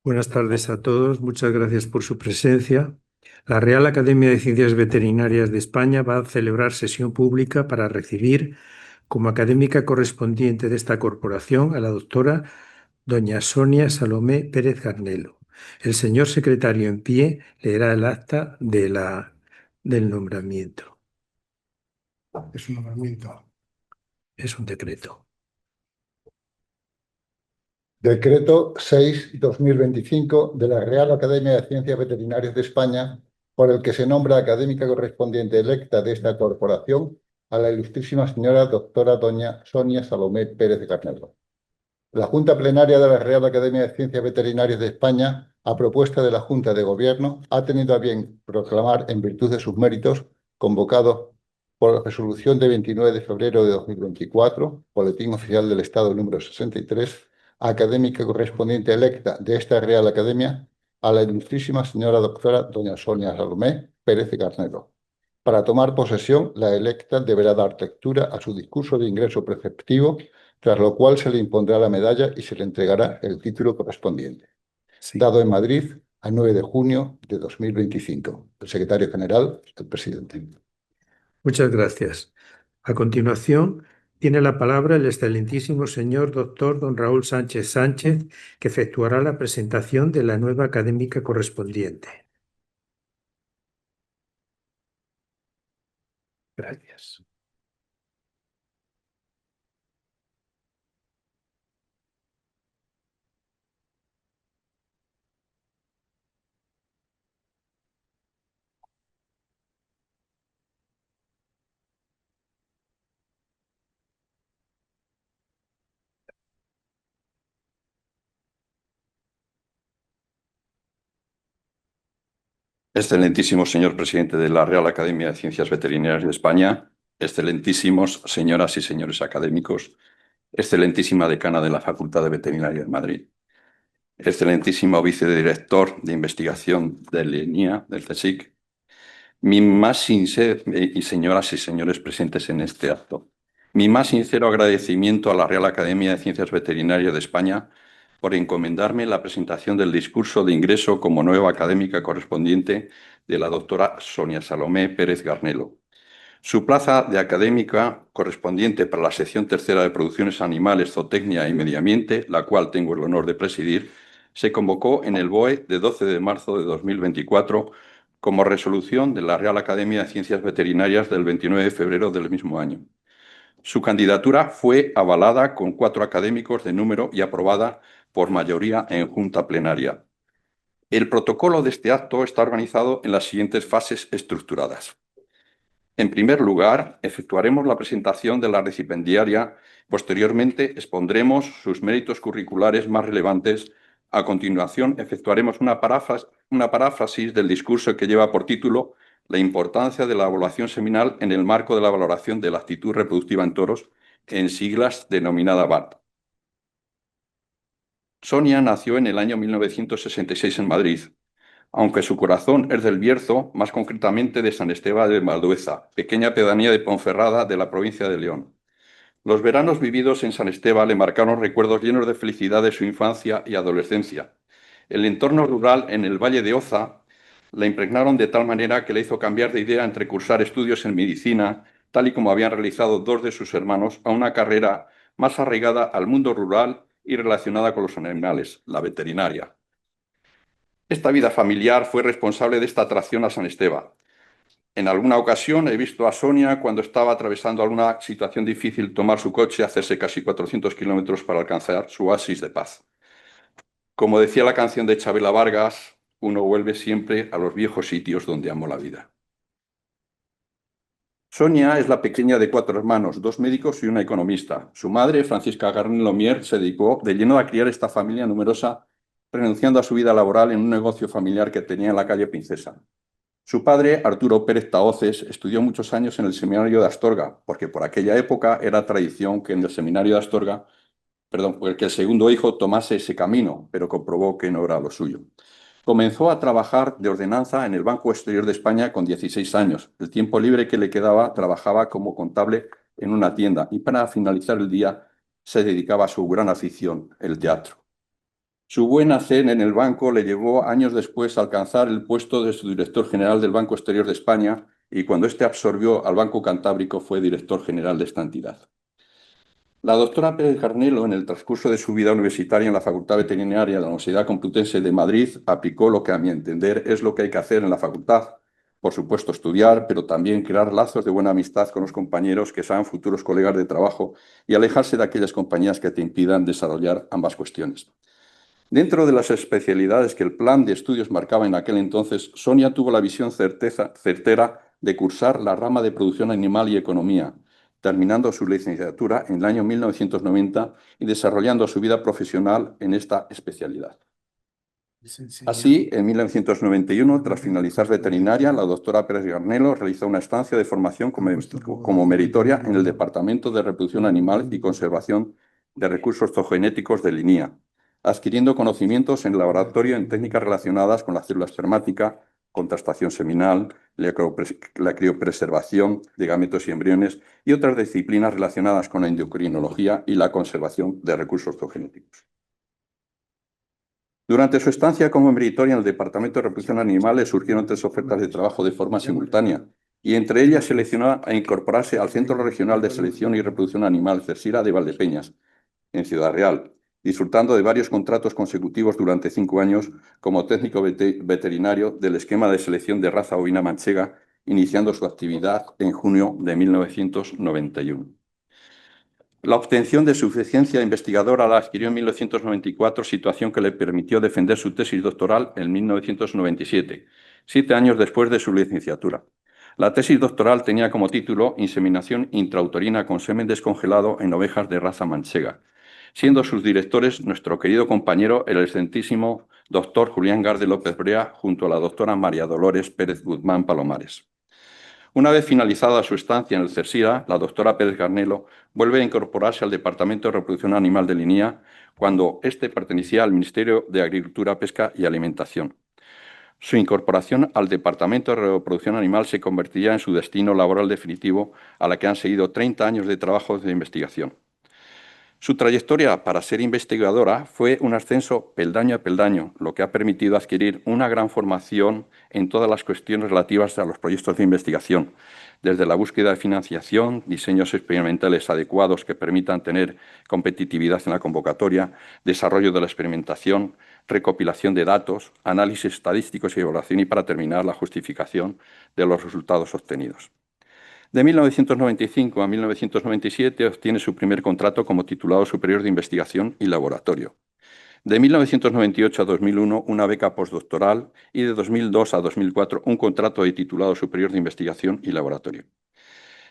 Buenas tardes a todos, muchas gracias por su presencia. La Real Academia de Ciencias Veterinarias de España va a celebrar sesión pública para recibir como académica correspondiente de esta corporación a la doctora doña Sonia Salomé Pérez Garnelo. El señor secretario en pie leerá el acta del nombramiento. Es un nombramiento. Es un decreto. Decreto 6/2025 de la Real Academia de Ciencias Veterinarias de España, por el que se nombra académica correspondiente electa de esta corporación a la ilustrísima señora doctora doña Sonia Salomé Pérez Garnelo. La Junta Plenaria de la Real Academia de Ciencias Veterinarias de España, a propuesta de la Junta de Gobierno, ha tenido a bien proclamar, en virtud de sus méritos, convocado por la resolución de 29 de febrero de 2024, Boletín Oficial del Estado número 63, académica correspondiente electa de esta Real Academia, a la ilustrísima señora doctora doña Sonia Salomé Pérez Garnelo. Para tomar posesión, la electa deberá dar lectura a su discurso de ingreso preceptivo, tras lo cual se le impondrá la medalla y se le entregará el título correspondiente. Sí. Dado en Madrid a 9 de junio de 2025. El secretario general, el presidente. Muchas gracias. A continuación, tiene la palabra el excelentísimo señor doctor don Raúl Sánchez Sánchez, que efectuará la presentación de la nueva académica correspondiente. Gracias. Excelentísimo señor presidente de la Real Academia de Ciencias Veterinarias de España, excelentísimos señoras y señores académicos, excelentísima decana de la Facultad de Veterinaria de Madrid, excelentísimo vicedirector de investigación del ENIA, del CSIC, y señoras y señores presentes en este acto, mi más sincero agradecimiento a la Real Academia de Ciencias Veterinarias de España por encomendarme la presentación del discurso de ingreso como nueva académica correspondiente de la doctora Sonia Salomé Pérez Garnelo. Su plaza de académica correspondiente para la sección tercera de Producciones Animales, Zootecnia y Medio Ambiente, la cual tengo el honor de presidir, se convocó en el BOE de 12 de marzo de 2024 como resolución de la Real Academia de Ciencias Veterinarias del 29 de febrero del mismo año. Su candidatura fue avalada con 4 académicos de número y aprobada por mayoría en junta plenaria. El protocolo de este acto está organizado en las siguientes fases estructuradas. En primer lugar, efectuaremos la presentación de la recipiendaria. Posteriormente, expondremos sus méritos curriculares más relevantes. A continuación, efectuaremos una paráfrasis del discurso que lleva por título La importancia de la evaluación seminal en el marco de la valoración de la actitud reproductiva en toros, en siglas denominada VAT. Sonia nació en el año 1966 en Madrid, aunque su corazón es del Bierzo, más concretamente de San Esteban de Valdueza, pequeña pedanía de Ponferrada de la provincia de León. Los veranos vividos en San Esteban le marcaron recuerdos llenos de felicidad de su infancia y adolescencia. El entorno rural en el Valle de Oza la impregnaron de tal manera que le hizo cambiar de idea entre cursar estudios en medicina, tal y como habían realizado 2 de sus hermanos, a una carrera más arraigada al mundo rural y relacionada con los animales, la veterinaria. Esta vida familiar fue responsable de esta atracción a San Esteban. En alguna ocasión he visto a Sonia, cuando estaba atravesando alguna situación difícil, tomar su coche y hacerse casi 400 kilómetros para alcanzar su oasis de paz. Como decía la canción de Chabela Vargas, uno vuelve siempre a los viejos sitios donde amó la vida. Sonia es la pequeña de 4 hermanos, 2 médicos y una economista. Su madre, Francisca Garnelo Mier, se dedicó de lleno a criar esta familia numerosa, renunciando a su vida laboral en un negocio familiar que tenía en la calle Princesa. Su padre, Arturo Pérez Tahoces, estudió muchos años en el seminario de Astorga, porque por aquella época era tradición que en el seminario de Astorga, que el segundo hijo tomase ese camino, pero comprobó que no era lo suyo. Comenzó a trabajar de ordenanza en el Banco Exterior de España con 16 años. El tiempo libre que le quedaba trabajaba como contable en una tienda y para finalizar el día se dedicaba a su gran afición, el teatro. Su buen hacer en el banco le llevó años después a alcanzar el puesto de subdirector general del Banco Exterior de España y cuando éste absorbió al Banco Cantábrico fue director general de esta entidad. La doctora Pérez Garnelo, en el transcurso de su vida universitaria en la Facultad Veterinaria de la Universidad Complutense de Madrid, aplicó lo que, a mi entender, es lo que hay que hacer en la facultad. Por supuesto, estudiar, pero también crear lazos de buena amistad con los compañeros que sean futuros colegas de trabajo y alejarse de aquellas compañías que te impidan desarrollar ambas cuestiones. Dentro de las especialidades que el plan de estudios marcaba en aquel entonces, Sonia tuvo la visión certera de cursar la rama de producción animal y economía, terminando su licenciatura en el año 1990 y desarrollando su vida profesional en esta especialidad. Así, en 1991, tras finalizar veterinaria, la doctora Pérez Garnelo realizó una estancia de formación como meritoria en el Departamento de Reproducción Animal y Conservación de Recursos Zoogenéticos de Linía, adquiriendo conocimientos en el laboratorio en técnicas relacionadas con la célula espermática, contrastación seminal, la criopreservación de gametos y embriones y otras disciplinas relacionadas con la endocrinología y la conservación de recursos zoogenéticos. Durante su estancia como meritoria en el Departamento de Reproducción Animal le surgieron 3 ofertas de trabajo de forma simultánea y entre ellas seleccionó a incorporarse al Centro Regional de Selección y Reproducción Animal CERSIRA de Valdepeñas, en Ciudad Real, disfrutando de varios contratos consecutivos durante 5 años como técnico veterinario del esquema de selección de raza ovina manchega, iniciando su actividad en junio de 1991. La obtención de suficiencia investigadora la adquirió en 1994, situación que le permitió defender su tesis doctoral en 1997, 7 años después de su licenciatura. La tesis doctoral tenía como título Inseminación intrauterina con semen descongelado en ovejas de raza manchega, siendo sus directores nuestro querido compañero, el excelentísimo doctor Julián Garde López Brea, junto a la doctora María Dolores Pérez Guzmán Palomares. Una vez finalizada su estancia en el CERSIRA, la doctora Pérez Garnelo vuelve a incorporarse al Departamento de Reproducción Animal de Linía cuando éste pertenecía al Ministerio de Agricultura, Pesca y Alimentación. Su incorporación al Departamento de Reproducción Animal se convertiría en su destino laboral definitivo, a la que han seguido 30 años de trabajo de investigación. Su trayectoria para ser investigadora fue un ascenso peldaño a peldaño, lo que ha permitido adquirir una gran formación en todas las cuestiones relativas a los proyectos de investigación, desde la búsqueda de financiación, diseños experimentales adecuados que permitan tener competitividad en la convocatoria, desarrollo de la experimentación, recopilación de datos, análisis estadísticos y evaluación y, para terminar, la justificación de los resultados obtenidos. De 1995 a 1997 obtiene su primer contrato como titulado superior de investigación y laboratorio. De 1998 a 2001 una beca postdoctoral y de 2002 a 2004 un contrato de titulado superior de investigación y laboratorio.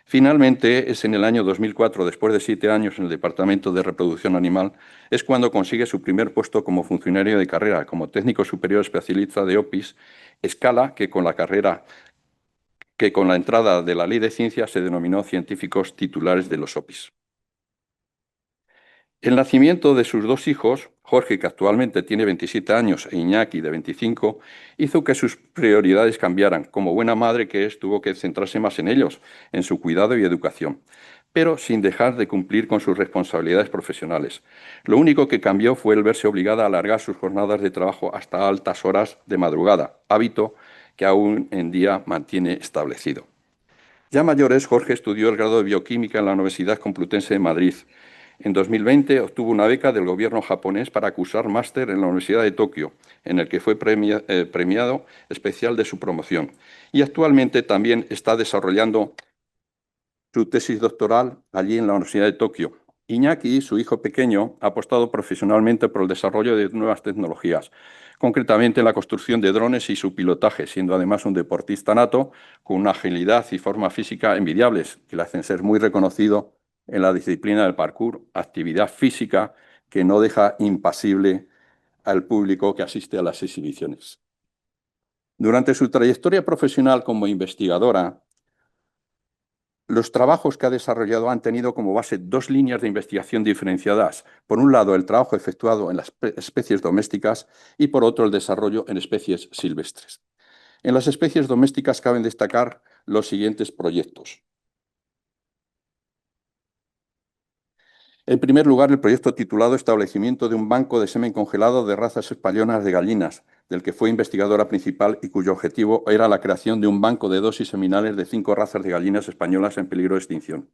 Finalmente, es en el año 2004, después de 7 años en el Departamento de Reproducción Animal, es cuando consigue su primer puesto como funcionario de carrera, como técnico superior especialista de OPIS, escala que con la entrada de la Ley de Ciencias se denominó científicos titulares de los OPIs. El nacimiento de sus 2 hijos, Jorge, que actualmente tiene 27 años, e Iñaki, de 25, hizo que sus prioridades cambiaran. Como buena madre que es, tuvo que centrarse más en ellos, en su cuidado y educación, pero sin dejar de cumplir con sus responsabilidades profesionales. Lo único que cambió fue el verse obligada a alargar sus jornadas de trabajo hasta altas horas de madrugada, hábito que aún en día mantiene establecido. Ya mayores, Jorge estudió el grado de Bioquímica en la Universidad Complutense de Madrid. En 2020 obtuvo una beca del gobierno japonés para cursar máster en la Universidad de Tokio, en el que fue premiado especial de su promoción. Y actualmente también está desarrollando su tesis doctoral allí en la Universidad de Tokio. Iñaki, su hijo pequeño, ha apostado profesionalmente por el desarrollo de nuevas tecnologías, concretamente la construcción de drones y su pilotaje, siendo además un deportista nato con una agilidad y forma física envidiables, que le hacen ser muy reconocido en la disciplina del parkour, actividad física que no deja impasible al público que asiste a las exhibiciones. Durante su trayectoria profesional como investigadora, los trabajos que ha desarrollado han tenido como base 2 líneas de investigación diferenciadas. Por un lado, el trabajo efectuado en las especies domésticas y, por otro, el desarrollo en especies silvestres. En las especies domésticas caben destacar los siguientes proyectos. En primer lugar, el proyecto titulado Establecimiento de un banco de semen congelado de razas españolas de gallinas, del que fue investigadora principal y cuyo objetivo era la creación de un banco de dosis seminales de 5 razas de gallinas españolas en peligro de extinción.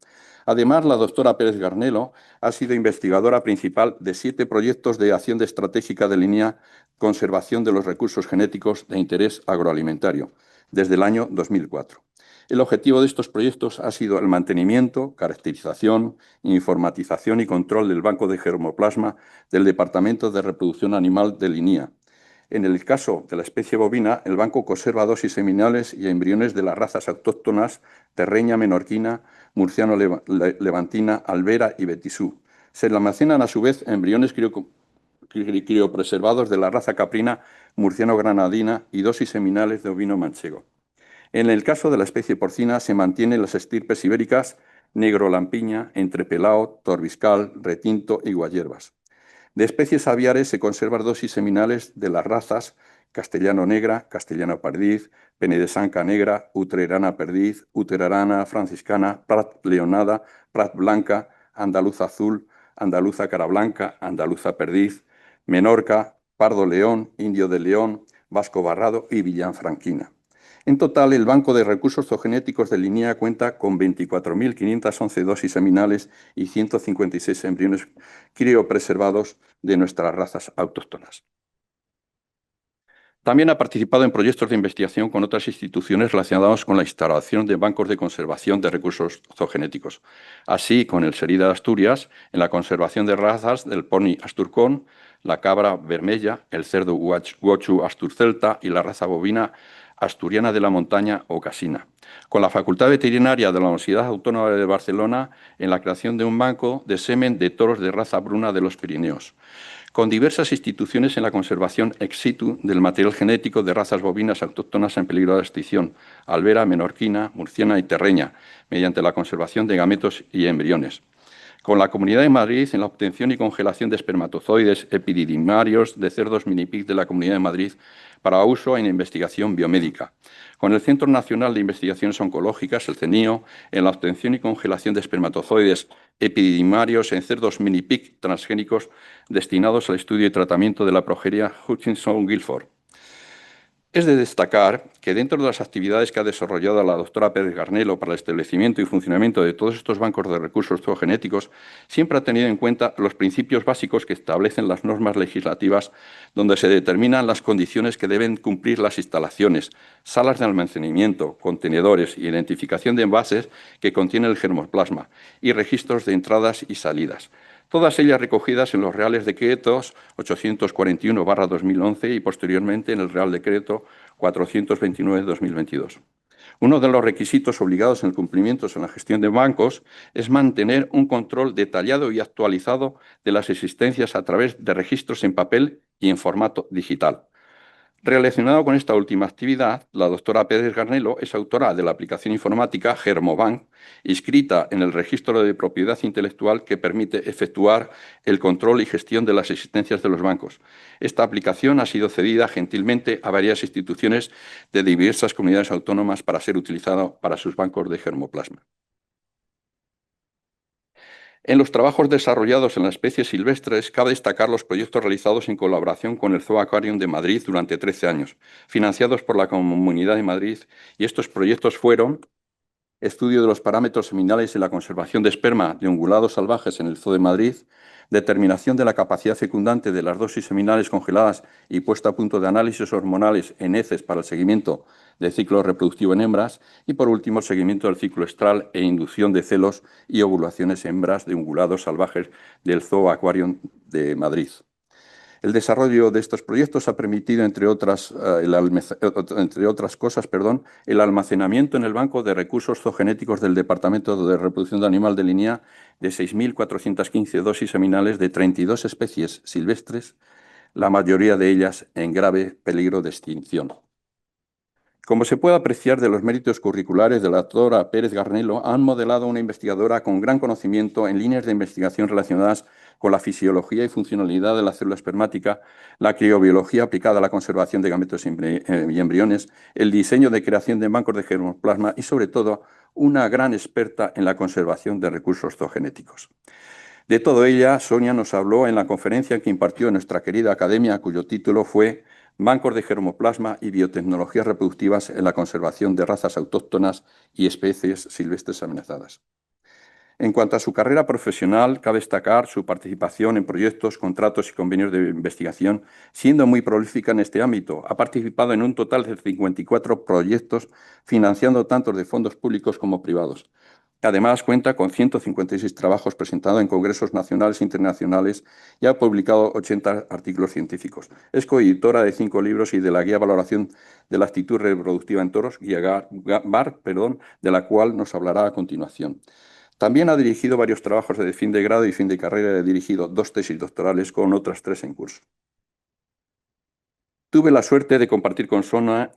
Además, la doctora Pérez Garnelo ha sido investigadora principal de 7 proyectos de acción estratégica de línea Conservación de los recursos genéticos de interés agroalimentario, desde el año 2004. El objetivo de estos proyectos ha sido el mantenimiento, caracterización, informatización y control del banco de germoplasma del Departamento de Reproducción Animal de Linía. En el caso de la especie bovina, el banco conserva dosis seminales y embriones de las razas autóctonas terreña, menorquina, murciano-levantina, albera y betisú. Se almacenan a su vez embriones criopreservados de la raza caprina, murciano-granadina y dosis seminales de ovino manchego. En el caso de la especie porcina se mantienen las estirpes ibéricas negro lampiña, entrepelao, torbiscal, retinto y guayervas. De especies aviares se conservan dosis seminales de las razas castellano negra, castellano perdiz, penedesanca negra, utrerana perdiz, utrerana franciscana, prat leonada, prat blanca, andaluza azul, andaluza cara blanca, andaluza perdiz, menorca, pardo león, indio de león, vasco barrado y villanfranquina. En total, el Banco de Recursos Zoogenéticos de Linía cuenta con 24.511 dosis seminales y 156 embriones criopreservados de nuestras razas autóctonas. También ha participado en proyectos de investigación con otras instituciones relacionadas con la instalación de bancos de conservación de recursos zoogenéticos, así con el Serida de Asturias en la conservación de razas del pony asturcón, la cabra vermella, el cerdo guochu asturcelta y la raza bovina asturiana de la montaña o casina, con la Facultad Veterinaria de la Universidad Autónoma de Barcelona en la creación de un banco de semen de toros de raza bruna de los Pirineos, con diversas instituciones en la conservación ex situ del material genético de razas bovinas autóctonas en peligro de extinción, albera, menorquina, murciana y terreña, mediante la conservación de gametos y embriones, con la Comunidad de Madrid en la obtención y congelación de espermatozoides epididimarios de cerdos minipig de la Comunidad de Madrid para uso en investigación biomédica, con el Centro Nacional de Investigaciones Oncológicas, el CENIO, en la obtención y congelación de espermatozoides epididimarios en cerdos minipig transgénicos destinados al estudio y tratamiento de la progeria Hutchinson-Gilford. Es de destacar que dentro de las actividades que ha desarrollado la doctora Pérez Garnelo para el establecimiento y funcionamiento de todos estos bancos de recursos zoogenéticos, siempre ha tenido en cuenta los principios básicos que establecen las normas legislativas, donde se determinan las condiciones que deben cumplir las instalaciones, salas de almacenamiento, contenedores y identificación de envases que contienen el germoplasma y registros de entradas y salidas, todas ellas recogidas en los Reales Decretos 841/2011 y posteriormente en el Real Decreto 429/2022. Uno de los requisitos obligados en el cumplimiento en la gestión de bancos es mantener un control detallado y actualizado de las existencias a través de registros en papel y en formato digital. Relacionado con esta última actividad, la doctora Pérez Garnelo es autora de la aplicación informática Germobank, inscrita en el Registro de Propiedad Intelectual que permite efectuar el control y gestión de las existencias de los bancos. Esta aplicación ha sido cedida gentilmente a varias instituciones de diversas comunidades autónomas para ser utilizada para sus bancos de germoplasma. En los trabajos desarrollados en las especies silvestres, cabe destacar los proyectos realizados en colaboración con el Zoo Aquarium de Madrid durante 13 años, financiados por la Comunidad de Madrid, y estos proyectos fueron estudio de los parámetros seminales y la conservación de esperma de ungulados salvajes en el Zoo de Madrid, determinación de la capacidad fecundante de las dosis seminales congeladas y puesta a punto de análisis hormonales en heces para el seguimiento del ciclo reproductivo en hembras y, por último, el seguimiento del ciclo estral e inducción de celos y ovulaciones hembras de ungulados salvajes del Zoo Aquarium de Madrid. El desarrollo de estos proyectos ha permitido, entre otras cosas, el almacenamiento en el Banco de Recursos Zoogenéticos del Departamento de Reproducción de Animal de Linía de 6.415 dosis seminales de 32 especies silvestres, la mayoría de ellas en grave peligro de extinción. Como se puede apreciar de los méritos curriculares de la doctora Pérez Garnelo, han modelado una investigadora con gran conocimiento en líneas de investigación relacionadas con la fisiología y funcionalidad de la célula espermática, la criobiología aplicada a la conservación de gametos y embriones, el diseño de creación de bancos de germoplasma y, sobre todo, una gran experta en la conservación de recursos zoogenéticos. De todo ella, Sonia nos habló en la conferencia que impartió en nuestra querida academia, cuyo título fue Bancos de germoplasma y biotecnologías reproductivas en la conservación de razas autóctonas y especies silvestres amenazadas. En cuanto a su carrera profesional, cabe destacar su participación en proyectos, contratos y convenios de investigación, siendo muy prolífica en este ámbito. Ha participado en un total de 54 proyectos, financiando tanto de fondos públicos como privados. Además, cuenta con 156 trabajos presentados en congresos nacionales e internacionales y ha publicado 80 artículos científicos. Es coeditora de 5 libros y de la guía Valoración de la actitud reproductiva en toros, guía BAR, de la cual nos hablará a continuación. También ha dirigido varios trabajos de fin de grado y fin de carrera y ha dirigido 2 tesis doctorales con otras 3 en curso. Tuve la suerte de compartir con Sonia,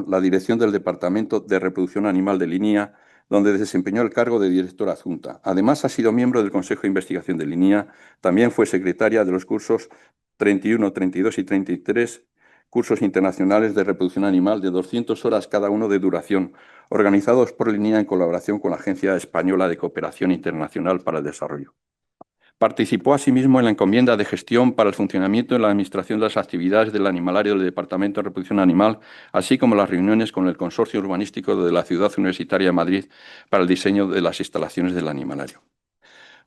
la dirección del Departamento de Reproducción Animal de Linía, donde desempeñó el cargo de directora adjunta. Además, ha sido miembro del Consejo de Investigación de Linía, también fue secretaria de los cursos 31, 32 y 33, cursos internacionales de reproducción animal de 200 horas cada uno de duración, organizados por Linía en colaboración con la Agencia Española de Cooperación Internacional para el Desarrollo. Participó asimismo en la encomienda de gestión para el funcionamiento y la administración de las actividades del animalario del Departamento de Reproducción Animal, así como las reuniones con el Consorcio Urbanístico de la Ciudad Universitaria de Madrid para el diseño de las instalaciones del animalario.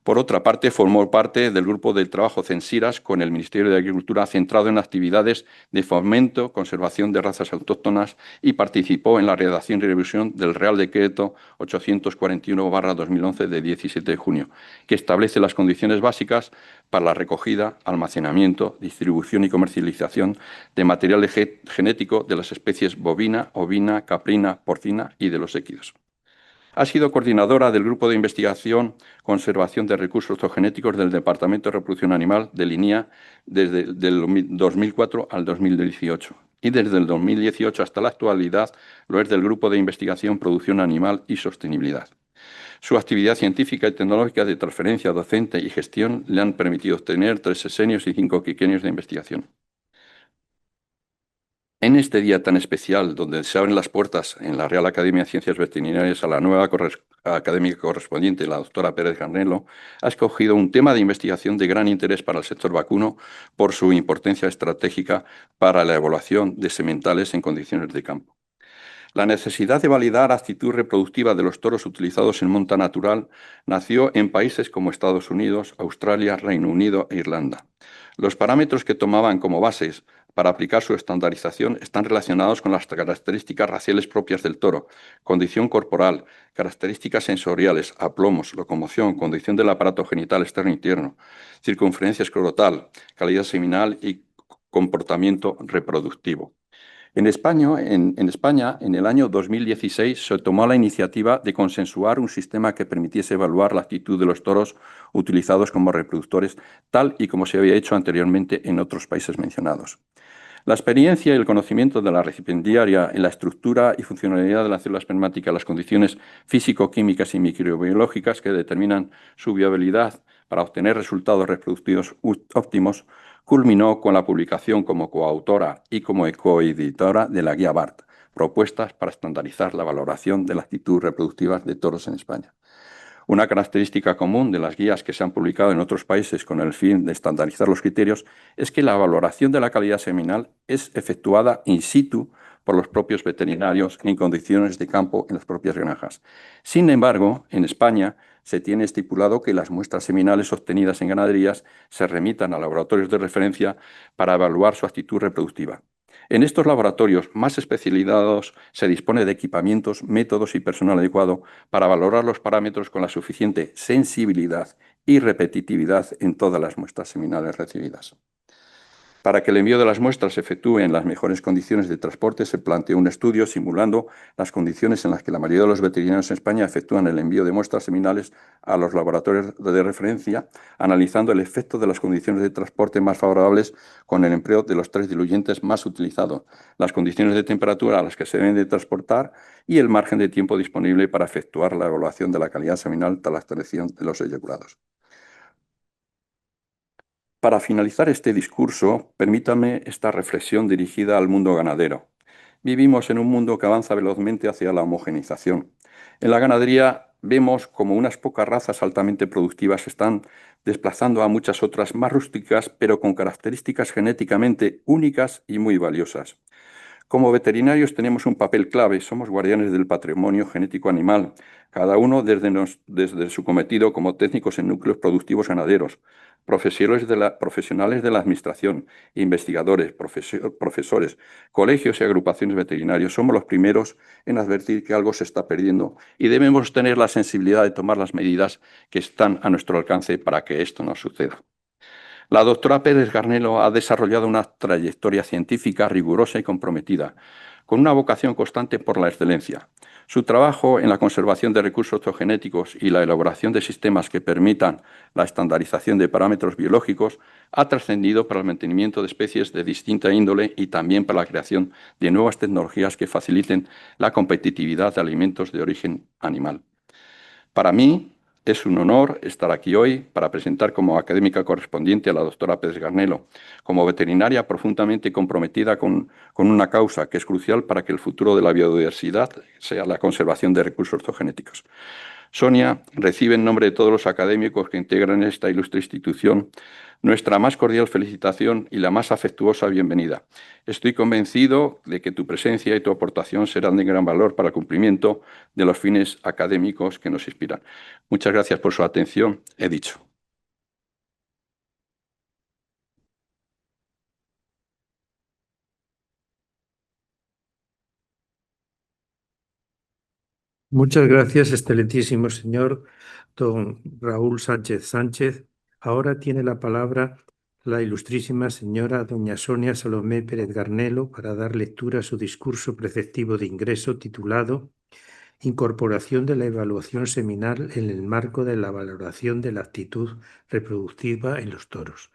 Por otra parte, formó parte del grupo de trabajo Censiras con el Ministerio de Agricultura centrado en actividades de fomento, conservación de razas autóctonas y participó en la redacción y revisión del Real Decreto 841/2011 de 17 de junio, que establece las condiciones básicas para la recogida, almacenamiento, distribución y comercialización de material genético de las especies bovina, ovina, caprina, porcina y de los équidos. Ha sido coordinadora del Grupo de Investigación Conservación de Recursos Zoogenéticos del Departamento de Reproducción Animal de Linía desde el 2004 al 2018 y desde el 2018 hasta la actualidad lo es del Grupo de Investigación Producción Animal y Sostenibilidad. Su actividad científica y tecnológica de transferencia docente y gestión le han permitido obtener 3 sexenios y 5 quinquenios de investigación. En este día tan especial, donde se abren las puertas en la Real Academia de Ciencias Veterinarias a la nueva académica correspondiente, la doctora Pérez Garnelo, ha escogido un tema de investigación de gran interés para el sector vacuno por su importancia estratégica para la evaluación de sementales en condiciones de campo. La necesidad de validar la actitud reproductiva de los toros utilizados en monta natural nació en países como Estados Unidos, Australia, Reino Unido e Irlanda. Los parámetros que tomaban como bases para aplicar su estandarización están relacionados con las características raciales propias del toro, condición corporal, características sensoriales, aplomos, locomoción, condición del aparato genital externo e interno, circunferencia escrotal, calidad seminal y comportamiento reproductivo. En España, en el año 2016, se tomó la iniciativa de consensuar un sistema que permitiese evaluar la actitud de los toros utilizados como reproductores, tal y como se había hecho anteriormente en otros países mencionados. La experiencia y el conocimiento de la recipiendaria en la estructura y funcionalidad de la célula espermática, las condiciones físico-químicas y microbiológicas que determinan su viabilidad para obtener resultados reproductivos óptimos, culminó con la publicación como coautora y como coeditora de la guía BART, propuestas para estandarizar la valoración de la actitud reproductiva de toros en España. Una característica común de las guías que se han publicado en otros países con el fin de estandarizar los criterios es que la valoración de la calidad seminal es efectuada in situ por los propios veterinarios en condiciones de campo en las propias granjas. Sin embargo, en España se tiene estipulado que las muestras seminales obtenidas en ganaderías se remitan a laboratorios de referencia para evaluar su actitud reproductiva. En estos laboratorios más especializados se dispone de equipamientos, métodos y personal adecuado para valorar los parámetros con la suficiente sensibilidad y repetitividad en todas las muestras seminales recibidas. Para que el envío de las muestras se efectúe en las mejores condiciones de transporte, se planteó un estudio simulando las condiciones en las que la mayoría de los veterinarios en España efectúan el envío de muestras seminales a los laboratorios de referencia, analizando el efecto de las condiciones de transporte más favorables con el empleo de los 3 diluyentes más utilizados, las condiciones de temperatura a las que se deben de transportar y el margen de tiempo disponible para efectuar la evaluación de la calidad seminal tras la extracción de los eyaculados. Para finalizar este discurso, permítame esta reflexión dirigida al mundo ganadero. Vivimos en un mundo que avanza velozmente hacia la homogeneización. En la ganadería vemos como unas pocas razas altamente productivas están desplazando a muchas otras más rústicas, pero con características genéticamente únicas y muy valiosas. Como veterinarios tenemos un papel clave, somos guardianes del patrimonio genético animal, cada uno desde su cometido como técnicos en núcleos productivos ganaderos, profesionales de la administración, investigadores, profesores, colegios y agrupaciones veterinarios. Somos los primeros en advertir que algo se está perdiendo y debemos tener la sensibilidad de tomar las medidas que están a nuestro alcance para que esto no suceda. La doctora Pérez Garnelo ha desarrollado una trayectoria científica rigurosa y comprometida, con una vocación constante por la excelencia. Su trabajo en la conservación de recursos genéticos y la elaboración de sistemas que permitan la estandarización de parámetros biológicos ha trascendido para el mantenimiento de especies de distinta índole y también para la creación de nuevas tecnologías que faciliten la competitividad de alimentos de origen animal. Para mí es un honor estar aquí hoy para presentar como académica correspondiente a la doctora Pérez Garnelo, como veterinaria profundamente comprometida con una causa que es crucial para que el futuro de la biodiversidad sea la conservación de recursos zoogenéticos. Sonia recibe en nombre de todos los académicos que integran esta ilustre institución nuestra más cordial felicitación y la más afectuosa bienvenida. Estoy convencido de que tu presencia y tu aportación serán de gran valor para el cumplimiento de los fines académicos que nos inspiran. Muchas gracias por su atención. He dicho. Muchas gracias, excelentísimo señor don Raúl Sánchez Sánchez. Ahora tiene la palabra la ilustrísima señora doña Sonia Salomé Pérez Garnelo para dar lectura a su discurso preceptivo de ingreso titulado Incorporación de la evaluación seminal en el marco de la valoración de la actitud reproductiva en los toros.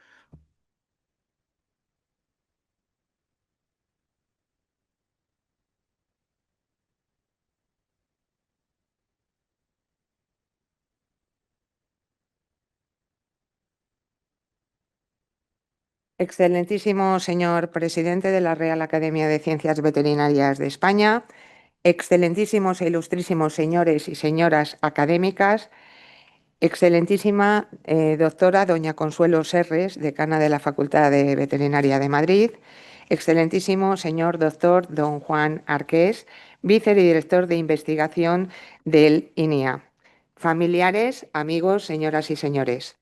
Excelentísimo señor presidente de la Real Academia de Ciencias Veterinarias de España, excelentísimos e ilustrísimos señores y señoras académicas, excelentísima doctora doña Consuelo Serres, decana de la Facultad de Veterinaria de Madrid, excelentísimo señor doctor don Juan Arqués, vicedirector de investigación del INIA, familiares, amigos, señoras y señores.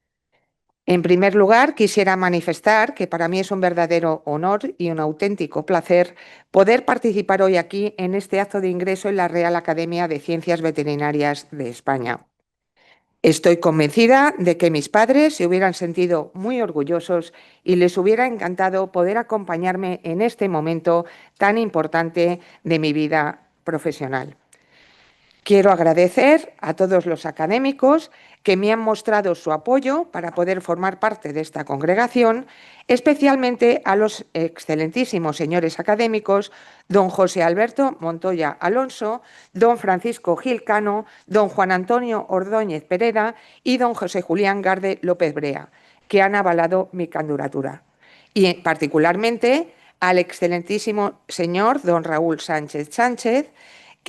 En primer lugar, quisiera manifestar que para mí es un verdadero honor y un auténtico placer poder participar hoy aquí en este acto de ingreso en la Real Academia de Ciencias Veterinarias de España. Estoy convencida de que mis padres se hubieran sentido muy orgullosos y les hubiera encantado poder acompañarme en este momento tan importante de mi vida profesional. Quiero agradecer a todos los académicos que me han mostrado su apoyo para poder formar parte de esta congregación, especialmente a los excelentísimos señores académicos don José Alberto Montoya Alonso, don Francisco Gil Cano, don Juan Antonio Ordóñez Pereda y don José Julián Garde López Brea, que han avalado mi candidatura. Y particularmente al excelentísimo señor don Raúl Sánchez Sánchez,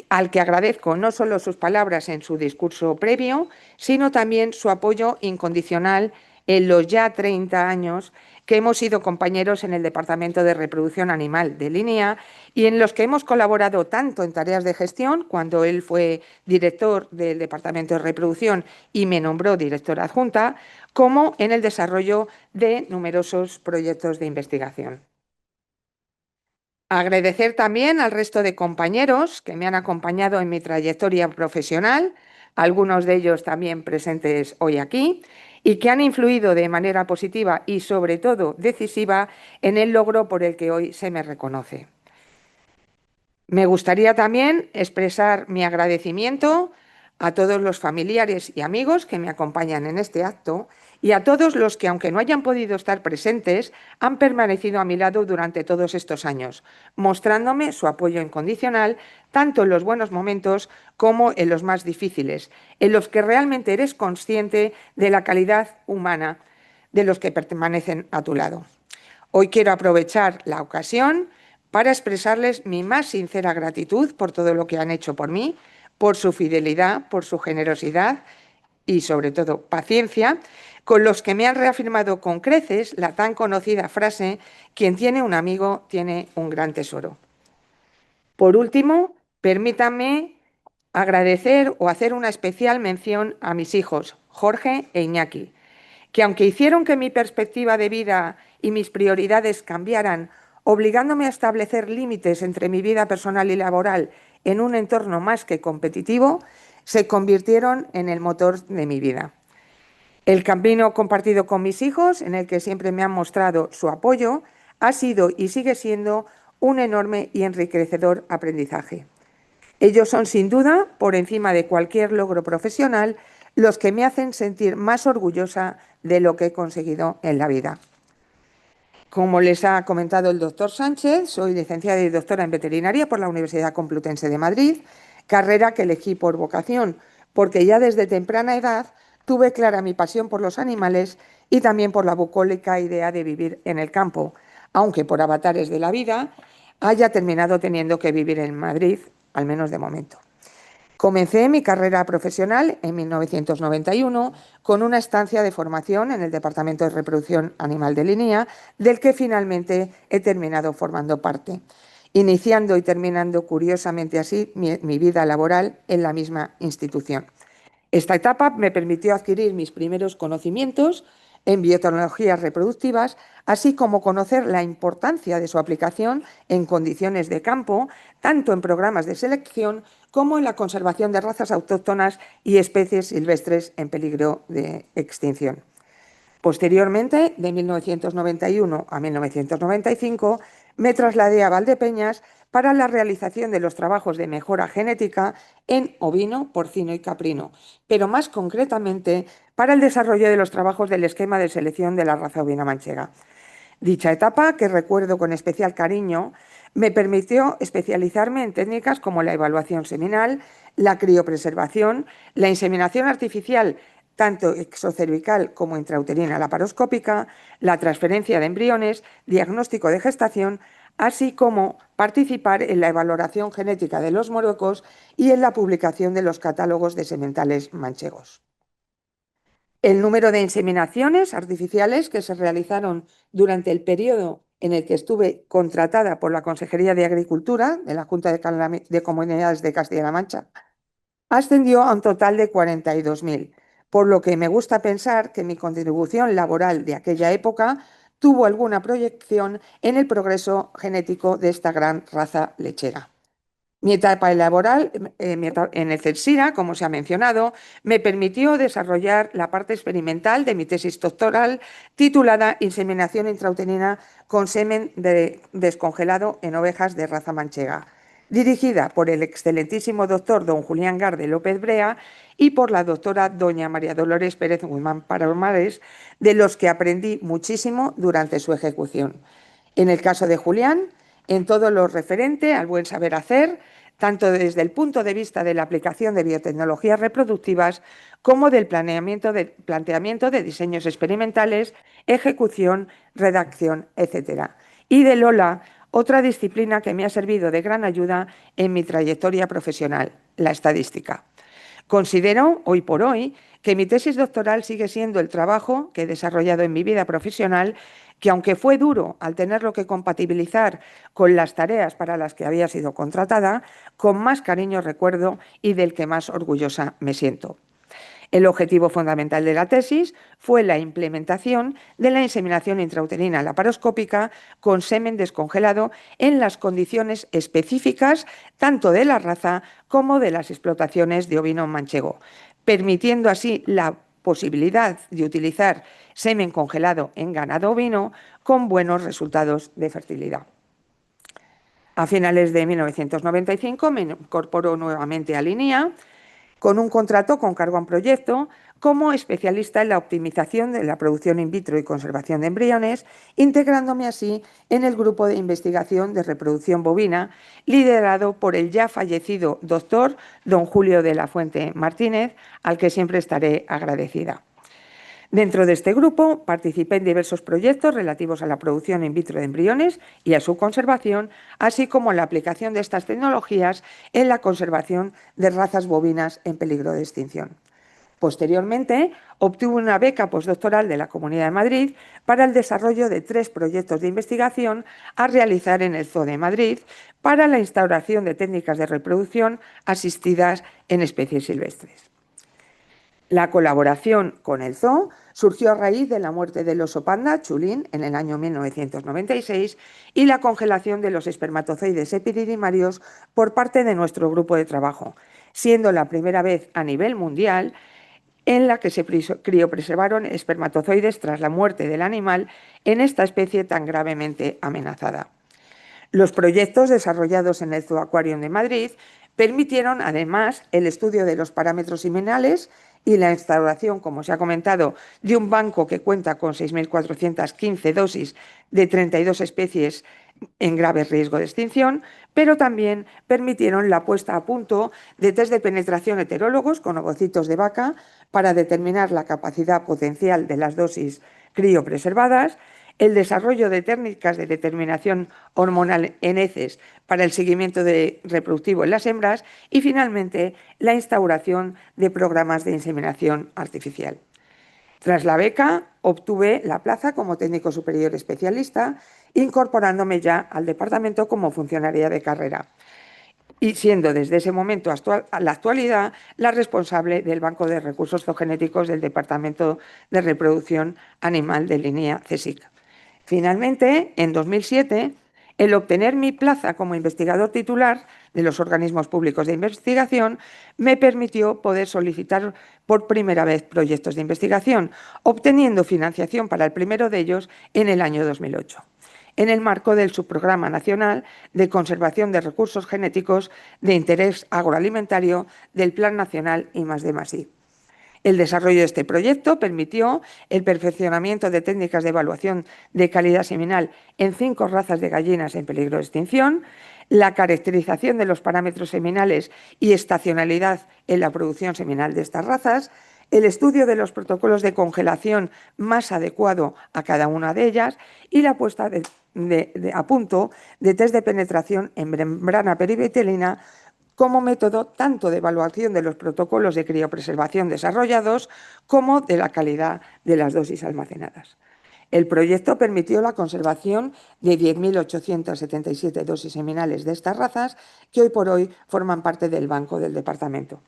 al que agradezco no solo sus palabras en su discurso previo, sino también su apoyo incondicional en los ya 30 años que hemos sido compañeros en el Departamento de Reproducción Animal de INIA y en los que hemos colaborado tanto en tareas de gestión, cuando él fue director del Departamento de Reproducción y me nombró directora adjunta, como en el desarrollo de numerosos proyectos de investigación. Agradecer también al resto de compañeros que me han acompañado en mi trayectoria profesional, algunos de ellos también presentes hoy aquí, y que han influido de manera positiva y sobre todo decisiva en el logro por el que hoy se me reconoce. Me gustaría también expresar mi agradecimiento a todos los familiares y amigos que me acompañan en este acto y a todos los que, aunque no hayan podido estar presentes, han permanecido a mi lado durante todos estos años, mostrándome su apoyo incondicional, tanto en los buenos momentos como en los más difíciles, en los que realmente eres consciente de la calidad humana de los que permanecen a tu lado. Hoy quiero aprovechar la ocasión para expresarles mi más sincera gratitud por todo lo que han hecho por mí, por su fidelidad, por su generosidad y, sobre todo, paciencia, con los que me han reafirmado con creces la tan conocida frase: quien tiene un amigo tiene un gran tesoro. Por último, permítanme agradecer o hacer una especial mención a mis hijos, Jorge e Iñaki, que aunque hicieron que mi perspectiva de vida y mis prioridades cambiaran, obligándome a establecer límites entre mi vida personal y laboral en un entorno más que competitivo, se convirtieron en el motor de mi vida. El camino compartido con mis hijos, en el que siempre me han mostrado su apoyo, ha sido y sigue siendo un enorme y enriquecedor aprendizaje. Ellos son, sin duda, por encima de cualquier logro profesional, los que me hacen sentir más orgullosa de lo que he conseguido en la vida. Como les ha comentado el doctor Sánchez, soy licenciada y doctora en veterinaria por la Universidad Complutense de Madrid, carrera que elegí por vocación, porque ya desde temprana edad tuve clara mi pasión por los animales y también por la bucólica idea de vivir en el campo, aunque por avatares de la vida haya terminado teniendo que vivir en Madrid, al menos de momento. Comencé mi carrera profesional en 1991 con una estancia de formación en el Departamento de Reproducción Animal de Linía, del que finalmente he terminado formando parte, iniciando y terminando curiosamente así mi vida laboral en la misma institución. Esta etapa me permitió adquirir mis primeros conocimientos en biotecnologías reproductivas, así como conocer la importancia de su aplicación en condiciones de campo, tanto en programas de selección como en la conservación de razas autóctonas y especies silvestres en peligro de extinción. Posteriormente, de 1991 a 1995, me trasladé a Valdepeñas para la realización de los trabajos de mejora genética en ovino, porcino y caprino, pero más concretamente para el desarrollo de los trabajos del esquema de selección de la raza ovina manchega. Dicha etapa, que recuerdo con especial cariño, me permitió especializarme en técnicas como la evaluación seminal, la criopreservación, la inseminación artificial, tanto exocervical como intrauterina laparoscópica, la transferencia de embriones, diagnóstico de gestación, así como participar en la valoración genética de los moruecos y en la publicación de los catálogos de sementales manchegos. El número de inseminaciones artificiales que se realizaron durante el periodo en el que estuve contratada por la Consejería de Agricultura de la Junta de Comunidades de Castilla-La Mancha ascendió a un total de 42.000, por lo que me gusta pensar que mi contribución laboral de aquella época tuvo alguna proyección en el progreso genético de esta gran raza lechera. Mi etapa laboral en el CELSIRA, como se ha mencionado, me permitió desarrollar la parte experimental de mi tesis doctoral titulada Inseminación intrauterina con semen descongelado en ovejas de raza manchega, dirigida por el excelentísimo doctor don Julián Garde López Brea y por la doctora doña María Dolores Pérez Guzmán Palomares, de los que aprendí muchísimo durante su ejecución. En el caso de Julián, en todo lo referente al buen saber hacer, tanto desde el punto de vista de la aplicación de biotecnologías reproductivas como del planteamiento de diseños experimentales, ejecución, redacción, etc. Y de Lola, otra disciplina que me ha servido de gran ayuda en mi trayectoria profesional, la estadística. Considero, hoy por hoy, que mi tesis doctoral sigue siendo el trabajo que he desarrollado en mi vida profesional, que aunque fue duro al tenerlo que compatibilizar con las tareas para las que había sido contratada, con más cariño recuerdo y del que más orgullosa me siento. El objetivo fundamental de la tesis fue la implementación de la inseminación intrauterina laparoscópica con semen descongelado en las condiciones específicas tanto de la raza como de las explotaciones de ovino manchego, permitiendo así la posibilidad de utilizar semen congelado en ganado ovino con buenos resultados de fertilidad. A finales de 1995 me incorporó nuevamente a Linía, con un contrato con cargo a un proyecto como especialista en la optimización de la producción in vitro y conservación de embriones, integrándome así en el grupo de investigación de reproducción bovina, liderado por el ya fallecido doctor don Julio de la Fuente Martínez, al que siempre estaré agradecida. Dentro de este grupo participé en diversos proyectos relativos a la producción in vitro de embriones y a su conservación, así como la aplicación de estas tecnologías en la conservación de razas bovinas en peligro de extinción. Posteriormente, obtuve una beca postdoctoral de la Comunidad de Madrid para el desarrollo de 3 proyectos de investigación a realizar en el Zoo de Madrid para la instauración de técnicas de reproducción asistidas en especies silvestres. La colaboración con el zoo surgió a raíz de la muerte del oso panda Chulín en el año 1996 y la congelación de los espermatozoides epididimarios por parte de nuestro grupo de trabajo, siendo la primera vez a nivel mundial en la que se criopreservaron espermatozoides tras la muerte del animal en esta especie tan gravemente amenazada. Los proyectos desarrollados en el Zoo Aquarium de Madrid permitieron, además, el estudio de los parámetros seminales y la instauración, como se ha comentado, de un banco que cuenta con 6.415 dosis de 32 especies en grave riesgo de extinción, pero también permitieron la puesta a punto de test de penetración heterólogos con ovocitos de vaca para determinar la capacidad potencial de las dosis criopreservadas, el desarrollo de técnicas de determinación hormonal en heces para el seguimiento reproductivo en las hembras y, finalmente, la instauración de programas de inseminación artificial. Tras la beca, obtuve la plaza como técnico superior especialista, incorporándome ya al departamento como funcionaria de carrera y siendo desde ese momento a la actualidad la responsable del Banco de Recursos Zoogenéticos del Departamento de Reproducción Animal de línea CSIC. Finalmente, en 2007, el obtener mi plaza como investigador titular de los organismos públicos de investigación me permitió poder solicitar por primera vez proyectos de investigación, obteniendo financiación para el primero de ellos en el año 2008, en el marco del Subprograma Nacional de Conservación de Recursos Genéticos de Interés Agroalimentario del Plan Nacional I+D+I. El desarrollo de este proyecto permitió el perfeccionamiento de técnicas de evaluación de calidad seminal en 5 razas de gallinas en peligro de extinción, la caracterización de los parámetros seminales y estacionalidad en la producción seminal de estas razas, el estudio de los protocolos de congelación más adecuado a cada una de ellas y la puesta a punto de test de penetración en membrana perivitelina como método tanto de evaluación de los protocolos de criopreservación desarrollados como de la calidad de las dosis almacenadas. El proyecto permitió la conservación de 10.877 dosis seminales de estas razas que hoy por hoy forman parte del banco del departamento.